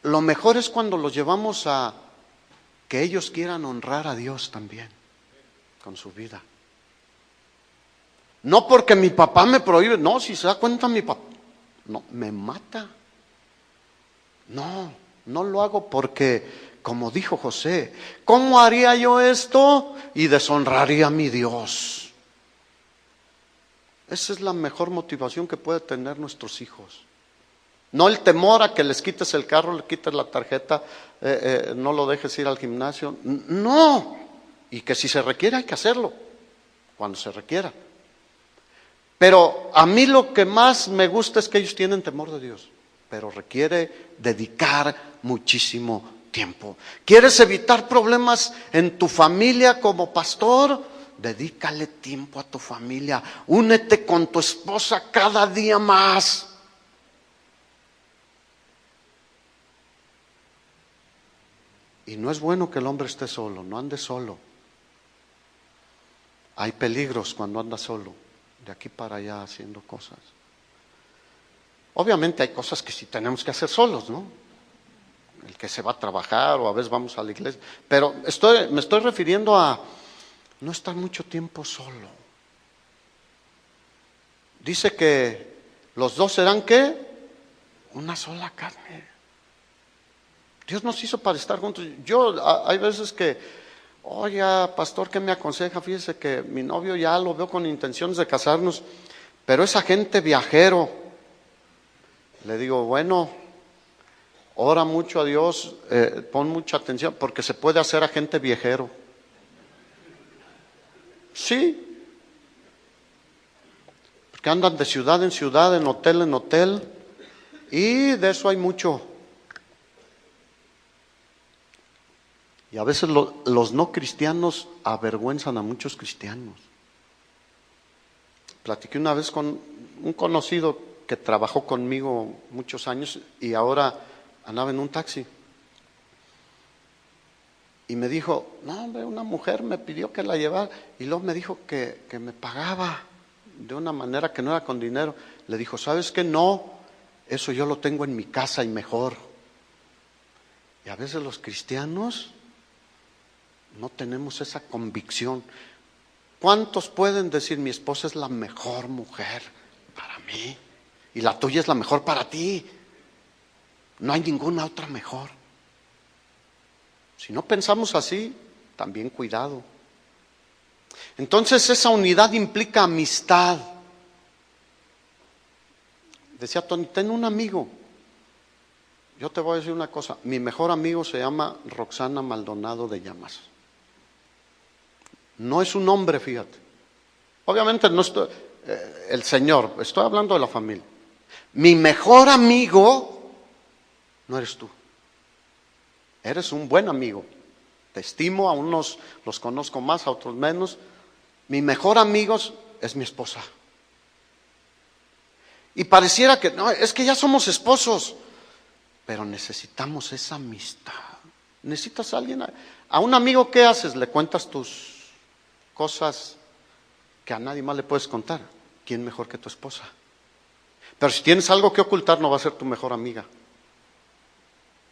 lo mejor es cuando los llevamos a que ellos quieran honrar a Dios también con su vida. No porque mi papá me prohíbe, no, si se da cuenta mi papá, no, me mata. No lo hago porque, como dijo José, ¿cómo haría yo esto? Y deshonraría a mi Dios. Esa es la mejor motivación que pueden tener nuestros hijos. No el temor a que les quites el carro, le quites la tarjeta, no lo dejes ir al gimnasio. No. Y que si se requiere hay que hacerlo, cuando se requiera. Pero a mí lo que más me gusta es que ellos tienen temor de Dios, pero requiere dedicar muchísimo tiempo. ¿Quieres evitar problemas en tu familia como pastor? Dedícale tiempo a tu familia. Únete con tu esposa cada día más. Y no es bueno que el hombre esté solo, no ande solo. Hay peligros cuando anda solo, de aquí para allá haciendo cosas. Obviamente hay cosas que sí tenemos que hacer solos, ¿no? El que se va a trabajar o a veces vamos a la iglesia. Pero me estoy refiriendo a no estar mucho tiempo solo. Dice que los dos serán, ¿qué? Una sola carne. Dios nos hizo para estar juntos. Hay veces que, oiga, pastor, ¿qué me aconseja? Fíjese que mi novio ya lo veo con intenciones de casarnos, pero es agente viajero. Le digo, bueno, ora mucho a Dios, pon mucha atención, porque se puede hacer agente viajero. Sí, porque andan de ciudad en ciudad, en hotel, y de eso hay mucho. Y a veces los no cristianos avergüenzan a muchos cristianos. Platiqué una vez con un conocido que trabajó conmigo muchos años y ahora andaba en un taxi. Y me dijo, no hombre, una mujer me pidió que la llevara y luego me dijo que me pagaba de una manera que no era con dinero. Le dijo, ¿sabes qué? No, eso yo lo tengo en mi casa y mejor. Y a veces los cristianos no tenemos esa convicción. ¿Cuántos pueden decir, mi esposa es la mejor mujer para mí y la tuya es la mejor para ti? No hay ninguna otra mejor. Si no pensamos así, también cuidado. Entonces esa unidad implica amistad. Decía Tony, ten un amigo. Yo te voy a decir una cosa, mi mejor amigo se llama Roxana Maldonado de Llamas. No es un nombre, fíjate. Obviamente no estoy, el Señor, estoy hablando de la familia. Mi mejor amigo no eres tú. Eres un buen amigo. Te estimo, a unos los conozco más, a otros menos. Mi mejor amigo es mi esposa. Y pareciera que, no, es que ya somos esposos. Pero necesitamos esa amistad. Necesitas a alguien. A un amigo, ¿qué haces? Le cuentas tus cosas que a nadie más le puedes contar. ¿Quién mejor que tu esposa? Pero si tienes algo que ocultar, no va a ser tu mejor amiga.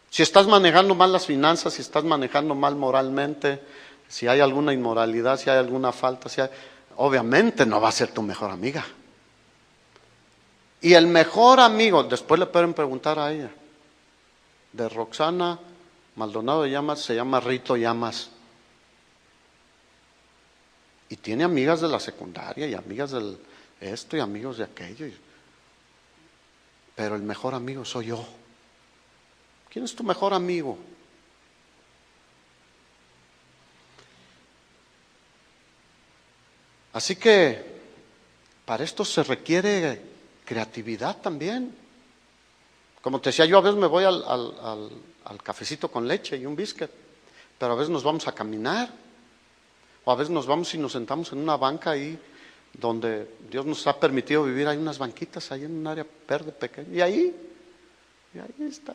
Si estás manejando mal las finanzas, si estás manejando mal moralmente, si hay alguna inmoralidad, si hay alguna falta, obviamente no va a ser tu mejor amiga. Y el mejor amigo, después le pueden preguntar a ella, de Roxana Maldonado de Llamas, se llama Rito Llamas. Y tiene amigas de la secundaria y amigas del esto y amigos de aquello. Pero el mejor amigo soy yo. ¿Quién es tu mejor amigo? Así que para esto se requiere creatividad también. Como te decía, yo a veces me voy al cafecito con leche y un biscuit, pero a veces nos vamos a caminar, o a veces nos vamos y nos sentamos en una banca ahí donde Dios nos ha permitido vivir. Hay unas banquitas ahí en un área verde pequeña, y ahí está.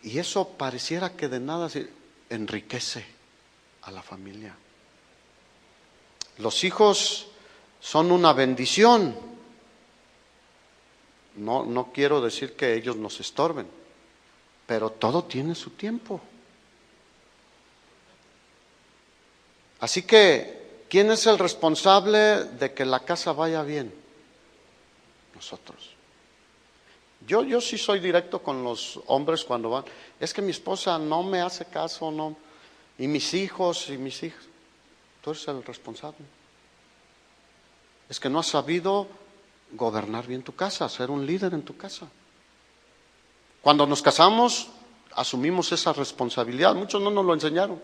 Y eso pareciera que de nada enriquece a la familia. Los hijos son una bendición. No quiero decir que ellos nos estorben, pero todo tiene su tiempo. Así que, ¿quién es el responsable de que la casa vaya bien? Nosotros. Yo sí soy directo con los hombres cuando van. Es que mi esposa no me hace caso, no. Y mis hijos y mis hijas. Tú eres el responsable. Es que no has sabido gobernar bien tu casa, ser un líder en tu casa. Cuando nos casamos, asumimos esa responsabilidad. Muchos no nos lo enseñaron,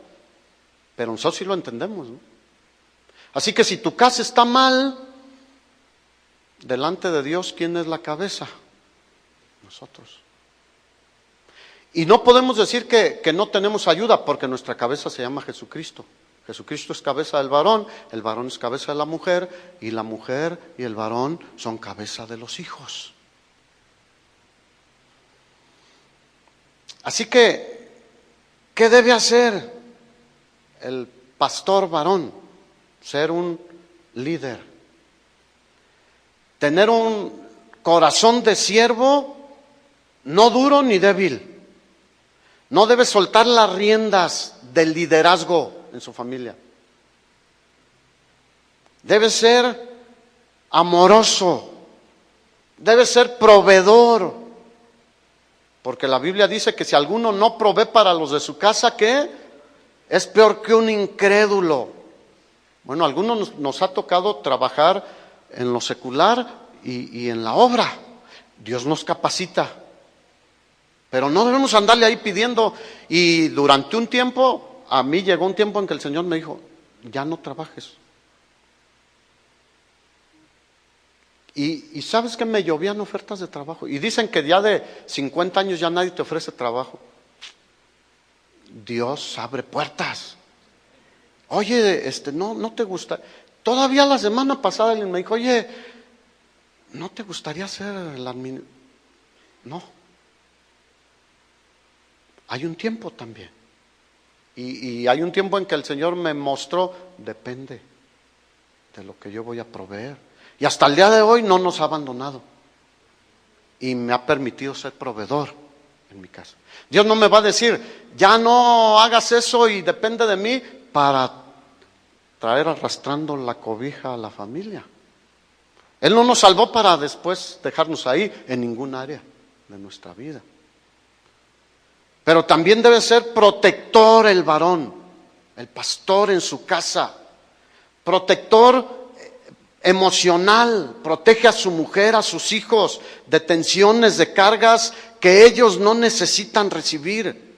pero nosotros sí lo entendemos, ¿no? Así que si tu casa está mal, delante de Dios, ¿quién es la cabeza? Nosotros. Y no podemos decir que no tenemos ayuda, porque nuestra cabeza se llama Jesucristo. Jesucristo es cabeza del varón, el varón es cabeza de la mujer, y la mujer y el varón son cabeza de los hijos. Así que, ¿qué debe hacer el pastor varón? Ser un líder. Tener un corazón de siervo, no duro ni débil. No debe soltar las riendas del liderazgo en su familia. Debe ser amoroso. Debe ser proveedor. Porque la Biblia dice que si alguno no provee para los de su casa, ¿qué? Es peor que un incrédulo. Bueno, a algunos nos ha tocado trabajar en lo secular y en la obra. Dios nos capacita. Pero no debemos andarle ahí pidiendo. Y durante un tiempo, a mí llegó un tiempo en que el Señor me dijo, ya no trabajes. Y ¿sabes qué? Me llovían ofertas de trabajo. Y dicen que ya de 50 años ya nadie te ofrece trabajo. Dios abre puertas. Oye, no te gusta. Todavía la semana pasada alguien me dijo, oye, ¿no te gustaría hacer el administrador? No. Hay un tiempo también. Y hay un tiempo en que el Señor me mostró, depende de lo que yo voy a proveer. Y hasta el día de hoy no nos ha abandonado. Y me ha permitido ser proveedor en mi casa. Dios no me va a decir, ya no hagas eso y depende de mí para traer arrastrando la cobija a la familia. Él no nos salvó para después dejarnos ahí en ningún área de nuestra vida. Pero también debe ser protector el varón, el pastor en su casa. Protector emocional, protege a su mujer, a sus hijos, de tensiones, de cargas que ellos no necesitan recibir.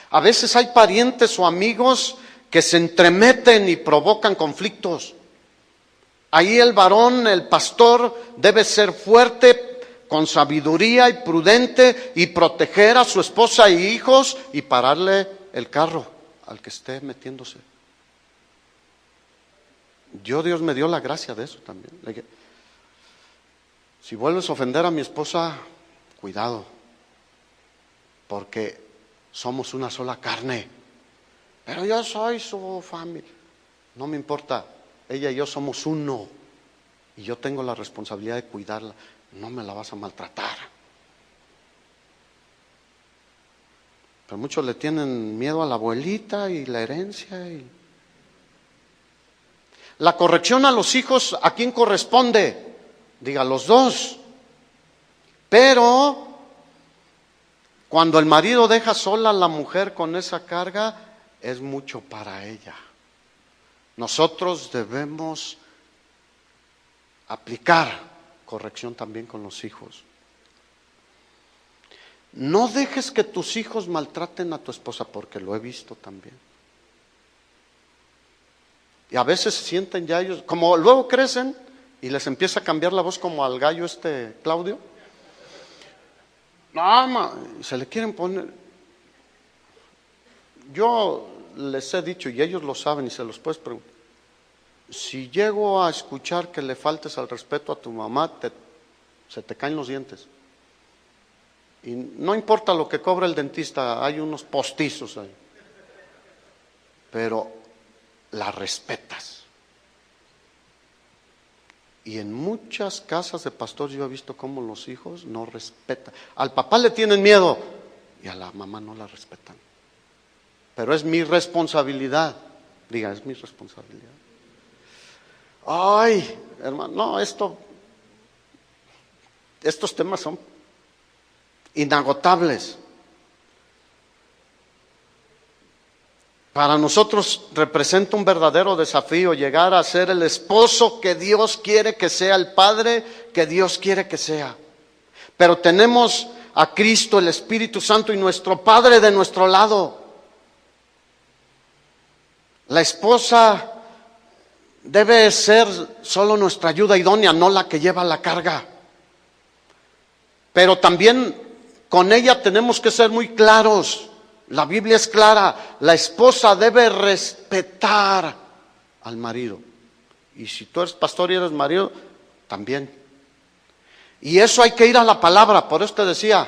A veces hay parientes o amigos que se entremeten y provocan conflictos. Ahí el varón, el pastor, debe ser fuerte, con sabiduría y prudente, y proteger a su esposa e hijos y pararle el carro al que esté metiéndose. Dios me dio la gracia de eso también. Le dije, si vuelves a ofender a mi esposa, cuidado, porque somos una sola carne. Pero yo soy su familia. No me importa, ella y yo somos uno. Y yo tengo la responsabilidad de cuidarla. No me la vas a maltratar. Pero muchos le tienen miedo a la abuelita y la herencia. La corrección a los hijos, ¿a quién corresponde? Diga, los dos. Pero cuando el marido deja sola a la mujer con esa carga, es mucho para ella. Nosotros debemos aplicar corrección también con los hijos. No dejes que tus hijos maltraten a tu esposa, porque lo he visto también. Y a veces se sienten ya ellos, como luego crecen y les empieza a cambiar la voz como al gallo Claudio. No, se le quieren poner. Yo les he dicho, y ellos lo saben y se los puedes preguntar. Si llego a escuchar que le faltes al respeto a tu mamá, se te caen los dientes. Y no importa lo que cobra el dentista, hay unos postizos ahí. Pero la respetas. Y en muchas casas de pastores yo he visto cómo los hijos no respetan. Al papá le tienen miedo y a la mamá no la respetan. Pero es mi responsabilidad. Diga, es mi responsabilidad. Ay, hermano, no, estos temas son inagotables. Para nosotros representa un verdadero desafío llegar a ser el esposo que Dios quiere que sea, el padre que Dios quiere que sea. Pero tenemos a Cristo, el Espíritu Santo y nuestro Padre de nuestro lado. La esposa debe ser solo nuestra ayuda idónea, no la que lleva la carga. Pero también con ella tenemos que ser muy claros. La Biblia es clara, la esposa debe respetar al marido. Y si tú eres pastor y eres marido, también. Y eso hay que ir a la palabra, por eso te decía,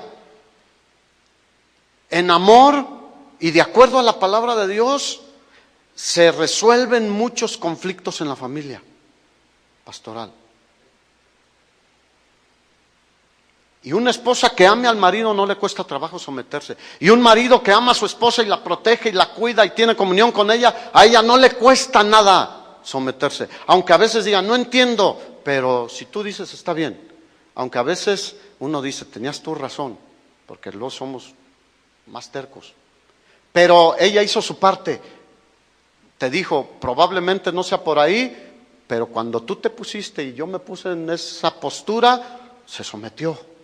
en amor y de acuerdo a la palabra de Dios, se resuelven muchos conflictos en la familia pastoral. Y una esposa que ame al marido no le cuesta trabajo someterse. Y un marido que ama a su esposa y la protege y la cuida y tiene comunión con ella, a ella no le cuesta nada someterse. Aunque a veces digan, no entiendo, pero si tú dices está bien. Aunque a veces uno dice, tenías tu razón, porque luego somos más tercos. Pero ella hizo su parte. Te dijo, probablemente no sea por ahí, pero cuando tú te pusiste y yo me puse en esa postura, se sometió.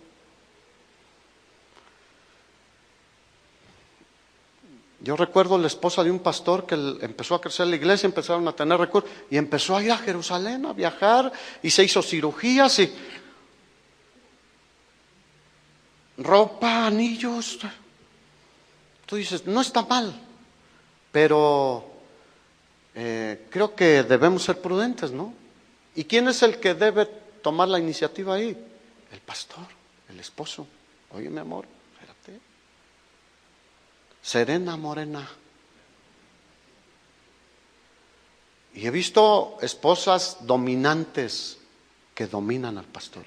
Yo recuerdo la esposa de un pastor que empezó a crecer la iglesia, empezaron a tener recursos y empezó a ir a Jerusalén a viajar y se hizo cirugías y ropa, anillos. Tú dices, no está mal, pero creo que debemos ser prudentes, ¿no? ¿Y quién es el que debe tomar la iniciativa ahí? El pastor, el esposo. Oye, mi amor, espérate. Serena, morena. Y he visto esposas dominantes que dominan al pastor.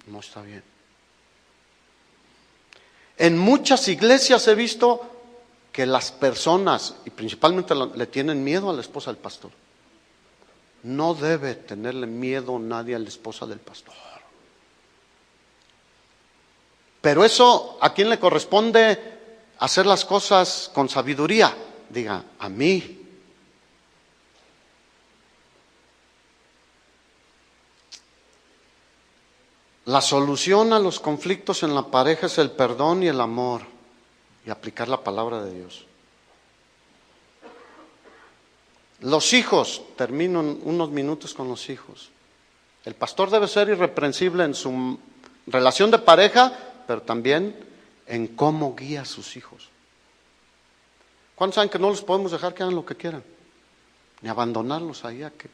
No está bien. En muchas iglesias he visto que las personas, y principalmente le tienen miedo a la esposa del pastor. No debe tenerle miedo nadie a la esposa del pastor. Pero eso, ¿a quién le corresponde hacer las cosas con sabiduría? Diga, a mí. La solución a los conflictos en la pareja es el perdón y el amor y aplicar la palabra de Dios. Los hijos, termino en unos minutos con los hijos. El pastor debe ser irreprensible en su relación de pareja, pero también en cómo guía a sus hijos. ¿Cuántos saben que no los podemos dejar que hagan lo que quieran? Ni abandonarlos ahí a que...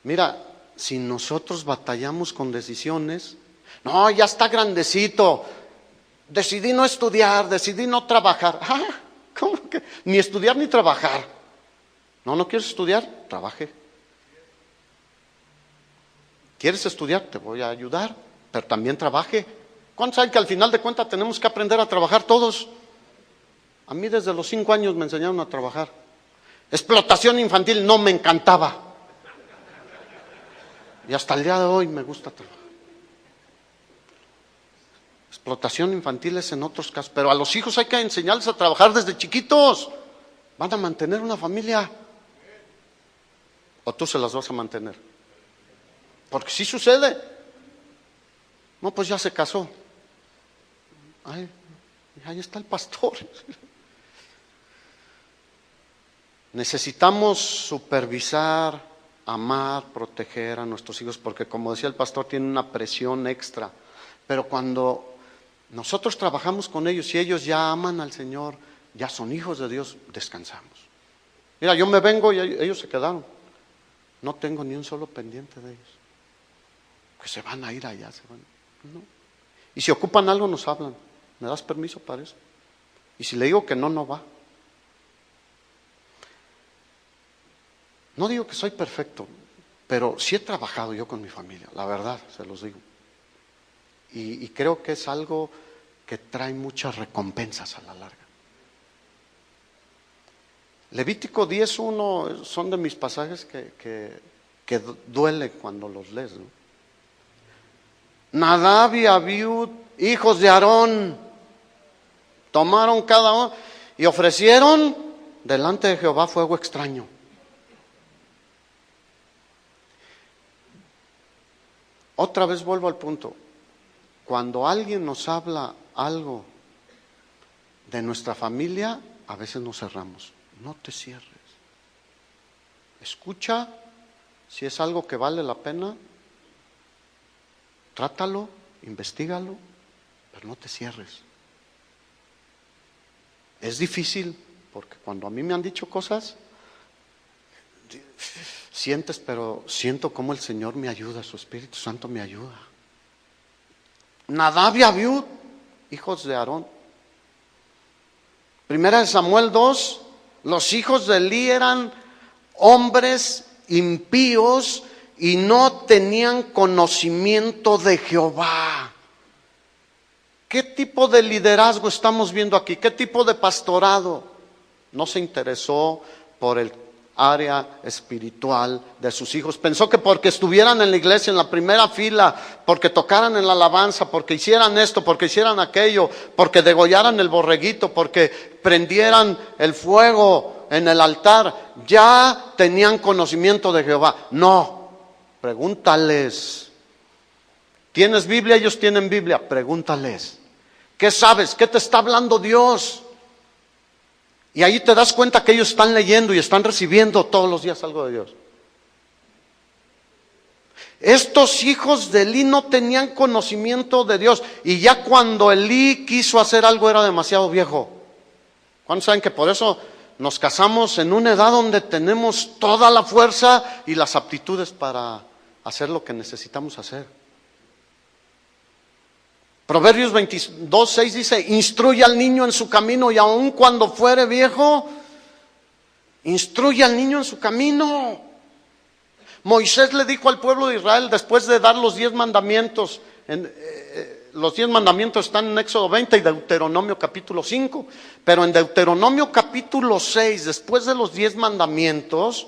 Mira, si nosotros batallamos con decisiones, no, ya está grandecito, decidí no estudiar, decidí no trabajar. ¿Cómo que? Ni estudiar ni trabajar. ¿No quieres estudiar? Trabaje. ¿Quieres estudiar? Te voy a ayudar, pero también trabaje. ¿Cuántos saben que al final de cuentas tenemos que aprender a trabajar todos? A mí desde los 5 años me enseñaron a trabajar. Explotación infantil no me encantaba. Y hasta el día de hoy me gusta trabajar. Explotación infantil es en otros casos, pero a los hijos hay que enseñarles a trabajar desde chiquitos. Van a mantener una familia. ¿O tú se las vas a mantener? Porque sí sucede. No, pues ya se casó. Ay, ahí está el pastor. Necesitamos supervisar, amar, proteger a nuestros hijos, porque como decía el pastor, tienen una presión extra. Pero cuando nosotros trabajamos con ellos y ellos ya aman al Señor, ya son hijos de Dios, descansamos. Mira, yo me vengo y ellos se quedaron. No tengo ni un solo pendiente de ellos. Que se van a ir allá, se van. No. Y si ocupan algo nos hablan. ¿Me das permiso para eso? Y si le digo que no, no va. No digo que soy perfecto, pero sí he trabajado yo con mi familia, la verdad, se los digo. Y creo que es algo que trae muchas recompensas a la larga. Levítico 10:1 son de mis pasajes que duele cuando los lees, ¿no? Nadab y Abiud, hijos de Aarón, tomaron cada uno y ofrecieron delante de Jehová fuego extraño. Otra vez vuelvo al punto. Cuando alguien nos habla algo de nuestra familia, a veces nos cerramos. No te cierres. Escucha, si es algo que vale la pena, trátalo, investígalo, pero no te cierres. Es difícil, porque cuando a mí me han dicho cosas, sientes, pero siento cómo el Señor me ayuda, su Espíritu Santo me ayuda. Nadab y Abiud, hijos de Aarón. Primera de Samuel 2, los hijos de Elí eran hombres impíos y no tenían conocimiento de Jehová. ¿Qué tipo de liderazgo estamos viendo aquí? ¿Qué tipo de pastorado? No se interesó por el área espiritual de sus hijos. Pensó que porque estuvieran en la iglesia en la primera fila, porque tocaran en la alabanza, porque hicieran esto, porque hicieran aquello, porque degollaran el borreguito, porque prendieran el fuego en el altar, ya tenían conocimiento de Jehová. No, pregúntales. ¿Tienes Biblia? Ellos tienen Biblia. Pregúntales. ¿Qué sabes? ¿Qué te está hablando Dios? Y ahí te das cuenta que ellos están leyendo y están recibiendo todos los días algo de Dios. Estos hijos de Elí no tenían conocimiento de Dios. Y ya cuando Elí quiso hacer algo era demasiado viejo. ¿Cuántos saben que por eso nos casamos en una edad donde tenemos toda la fuerza y las aptitudes para hacer lo que necesitamos hacer? Proverbios 22:6 dice: instruye al niño en su camino y aun cuando fuere viejo, instruye al niño en su camino. Moisés le dijo al pueblo de Israel después de dar los 10 mandamientos, los 10 mandamientos están en Éxodo 20 y Deuteronomio capítulo 5, pero en Deuteronomio capítulo 6, después de los 10 mandamientos,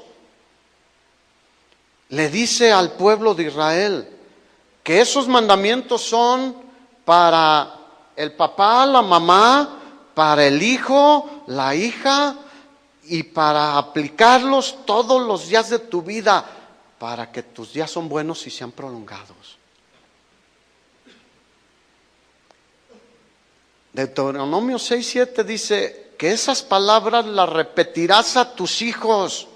le dice al pueblo de Israel que esos mandamientos son para el papá, la mamá, para el hijo, la hija, y para aplicarlos todos los días de tu vida, para que tus días son buenos y sean prolongados. Deuteronomio 6:7 dice que esas palabras las repetirás a tus hijos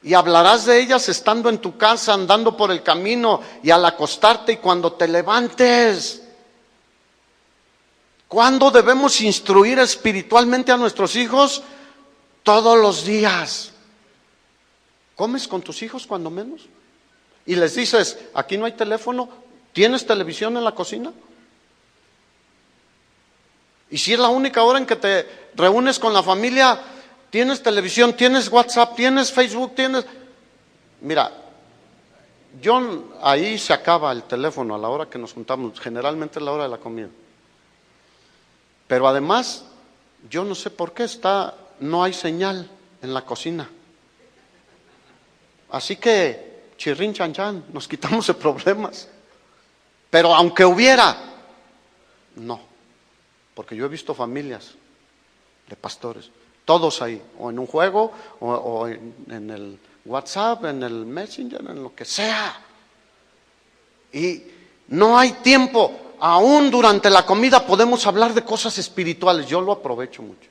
y hablarás de ellas estando en tu casa, andando por el camino y al acostarte y cuando te levantes. ¿Cuándo debemos instruir espiritualmente a nuestros hijos? Todos los días. ¿Comes con tus hijos cuando menos? Y les dices, aquí no hay teléfono, ¿tienes televisión en la cocina? Y si es la única hora en que te reúnes con la familia, ¿tienes televisión, tienes WhatsApp, tienes Facebook, tienes...? Mira, ahí se acaba el teléfono a la hora que nos juntamos, generalmente es la hora de la comida. Pero además, yo no sé por qué no hay señal en la cocina. Así que, chirrín chan chan, nos quitamos de problemas. Pero aunque hubiera, no. Porque yo he visto familias de pastores, todos ahí, o en un juego, o en el WhatsApp, en el Messenger, en lo que sea. Y no hay tiempo. Aún durante la comida podemos hablar de cosas espirituales. Yo lo aprovecho mucho.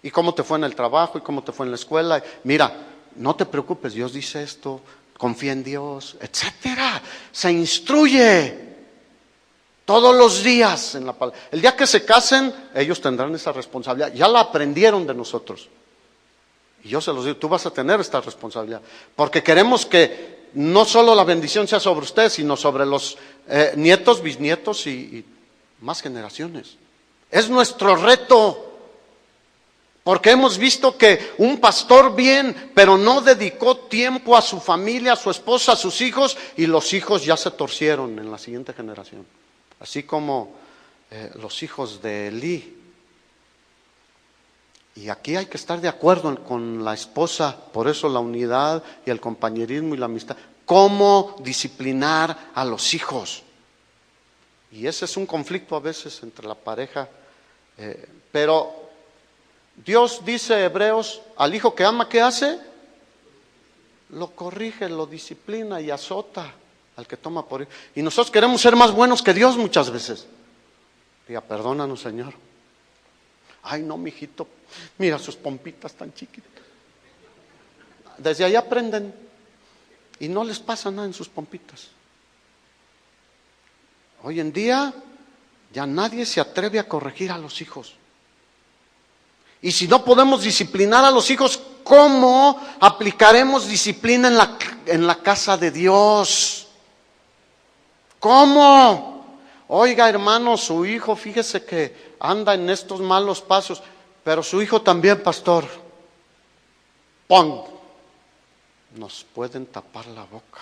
¿Y cómo te fue en el trabajo? ¿Y cómo te fue en la escuela? Mira, no te preocupes, Dios dice esto, confía en Dios, etcétera. Se instruye todos los días en la palabra. El día que se casen, ellos tendrán esa responsabilidad. Ya la aprendieron de nosotros. Y yo se los digo, tú vas a tener esta responsabilidad. Porque queremos que no solo la bendición sea sobre usted, sino sobre los nietos, bisnietos y más generaciones. Es nuestro reto. Porque hemos visto que un pastor bien, pero no dedicó tiempo a su familia, a su esposa, a sus hijos, y los hijos ya se torcieron en la siguiente generación. Así como los hijos de Elí. Y aquí hay que estar de acuerdo con la esposa, por eso la unidad y el compañerismo y la amistad. ¿Cómo disciplinar a los hijos? Y ese es un conflicto a veces entre la pareja. Pero Dios dice, Hebreos, al hijo que ama, ¿qué hace? Lo corrige, lo disciplina y azota al que toma por hijo. Y nosotros queremos ser más buenos que Dios muchas veces. Diga, perdónanos, Señor. Ay, no, mijito, mira sus pompitas tan chiquitas. Desde allá aprenden y no les pasa nada en sus pompitas. Hoy en día ya nadie se atreve a corregir a los hijos. Y si no podemos disciplinar a los hijos, ¿cómo aplicaremos disciplina en la casa de Dios? ¿Cómo? Oiga, hermano, su hijo, fíjese que anda en estos malos pasos, pero su hijo también, pastor. ¡Pum! Nos pueden tapar la boca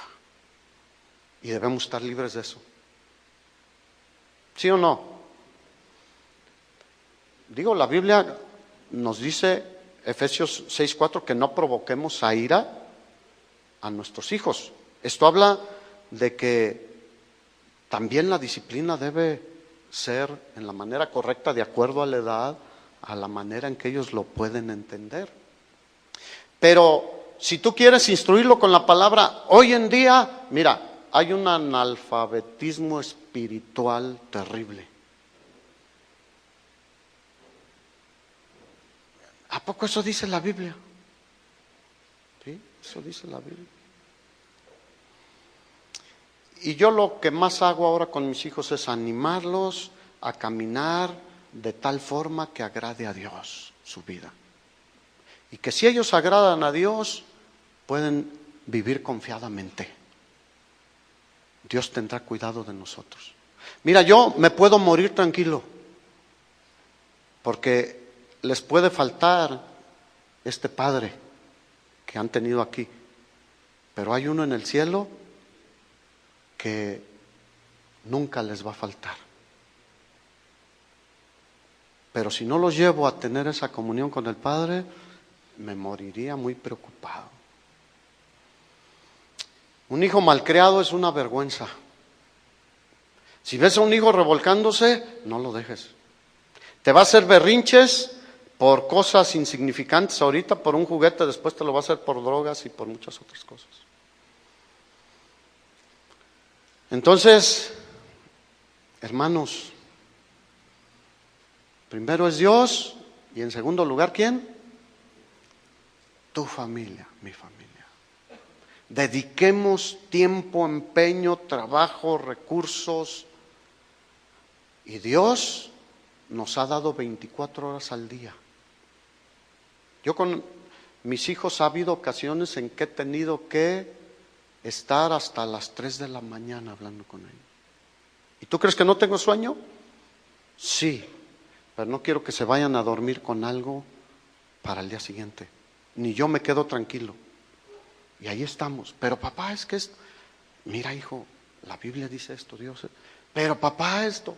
y debemos estar libres de eso. ¿Sí o no? Digo, la Biblia nos dice, Efesios 6:4, que no provoquemos a ira a nuestros hijos. Esto habla de que también la disciplina debe ser en la manera correcta, de acuerdo a la edad, a la manera en que ellos lo pueden entender. Pero si tú quieres instruirlo con la palabra, hoy en día, mira, hay un analfabetismo espiritual terrible. ¿A poco eso dice la Biblia? Sí, eso dice la Biblia. Y yo lo que más hago ahora con mis hijos es animarlos a caminar de tal forma que agrade a Dios su vida. Y que si ellos agradan a Dios, pueden vivir confiadamente. Dios tendrá cuidado de nosotros. Mira, yo me puedo morir tranquilo, porque les puede faltar este padre que han tenido aquí, pero hay uno en el cielo que nunca les va a faltar. Pero si no los llevo a tener esa comunión con el Padre, me moriría muy preocupado. Un hijo malcriado es una vergüenza. Si ves a un hijo revolcándose, no lo dejes. Te va a hacer berrinches por cosas insignificantes ahorita, por un juguete, después te lo va a hacer por drogas y por muchas otras cosas. Entonces, hermanos, primero es Dios y en segundo lugar, ¿quién? Tu familia, mi familia. Dediquemos tiempo, empeño, trabajo, recursos. Y Dios nos ha dado 24 horas al día. Yo con mis hijos ha habido ocasiones en que he tenido que estar hasta las 3 de la mañana hablando con ellos. ¿Y tú crees que no tengo sueño? Sí, pero no quiero que se vayan a dormir con algo para el día siguiente. Ni yo me quedo tranquilo. Y ahí estamos. Pero papá, es que es... Mira, hijo, la Biblia dice esto, Dios. Pero papá, esto.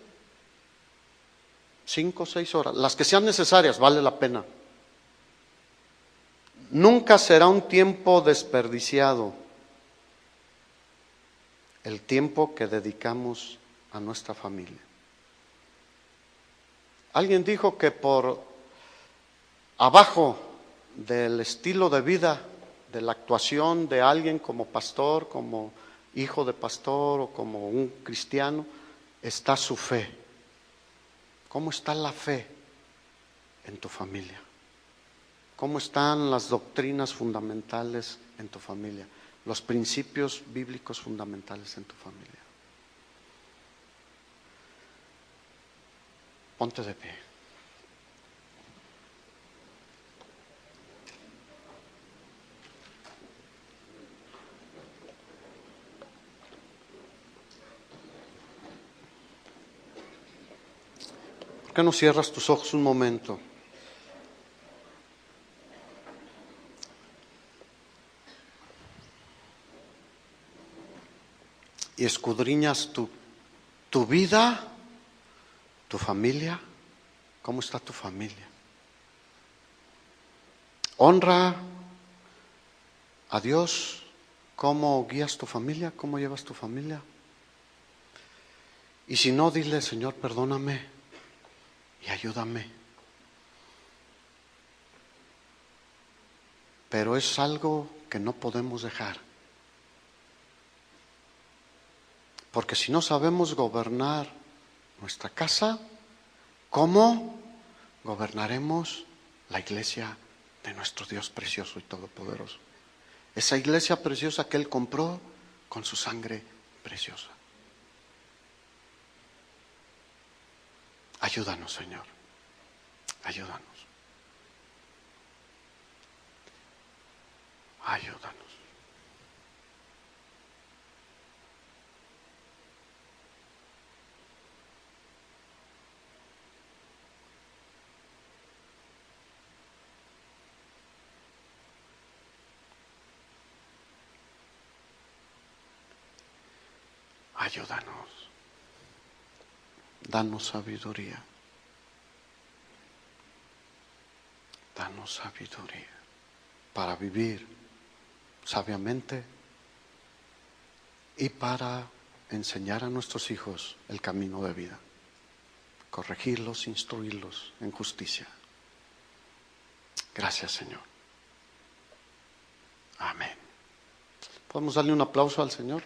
5 o 6 horas, las que sean necesarias, vale la pena. Nunca será un tiempo desperdiciado el tiempo que dedicamos a nuestra familia. Alguien dijo que por abajo del estilo de vida, de la actuación de alguien como pastor, como hijo de pastor o como un cristiano, está su fe. ¿Cómo está la fe en tu familia? ¿Cómo están las doctrinas fundamentales en tu familia? Los principios bíblicos fundamentales en tu familia. Ponte de pie. ¿Por qué no cierras tus ojos un momento? Y escudriñas tu vida, tu familia. ¿Cómo está tu familia? Honra a Dios. ¿Cómo guías tu familia? ¿Cómo llevas tu familia? Y si no, dile, Señor, perdóname y ayúdame. Pero es algo que no podemos dejar. Porque si no sabemos gobernar nuestra casa, ¿cómo gobernaremos la iglesia de nuestro Dios precioso y todopoderoso? Esa iglesia preciosa que Él compró con su sangre preciosa. Ayúdanos, Señor. Ayúdanos. Ayúdanos. Ayúdanos. Danos sabiduría. Danos sabiduría para vivir sabiamente y para enseñar a nuestros hijos el camino de vida. Corregirlos, instruirlos en justicia. Gracias, Señor. Amén. ¿Podemos darle un aplauso al Señor?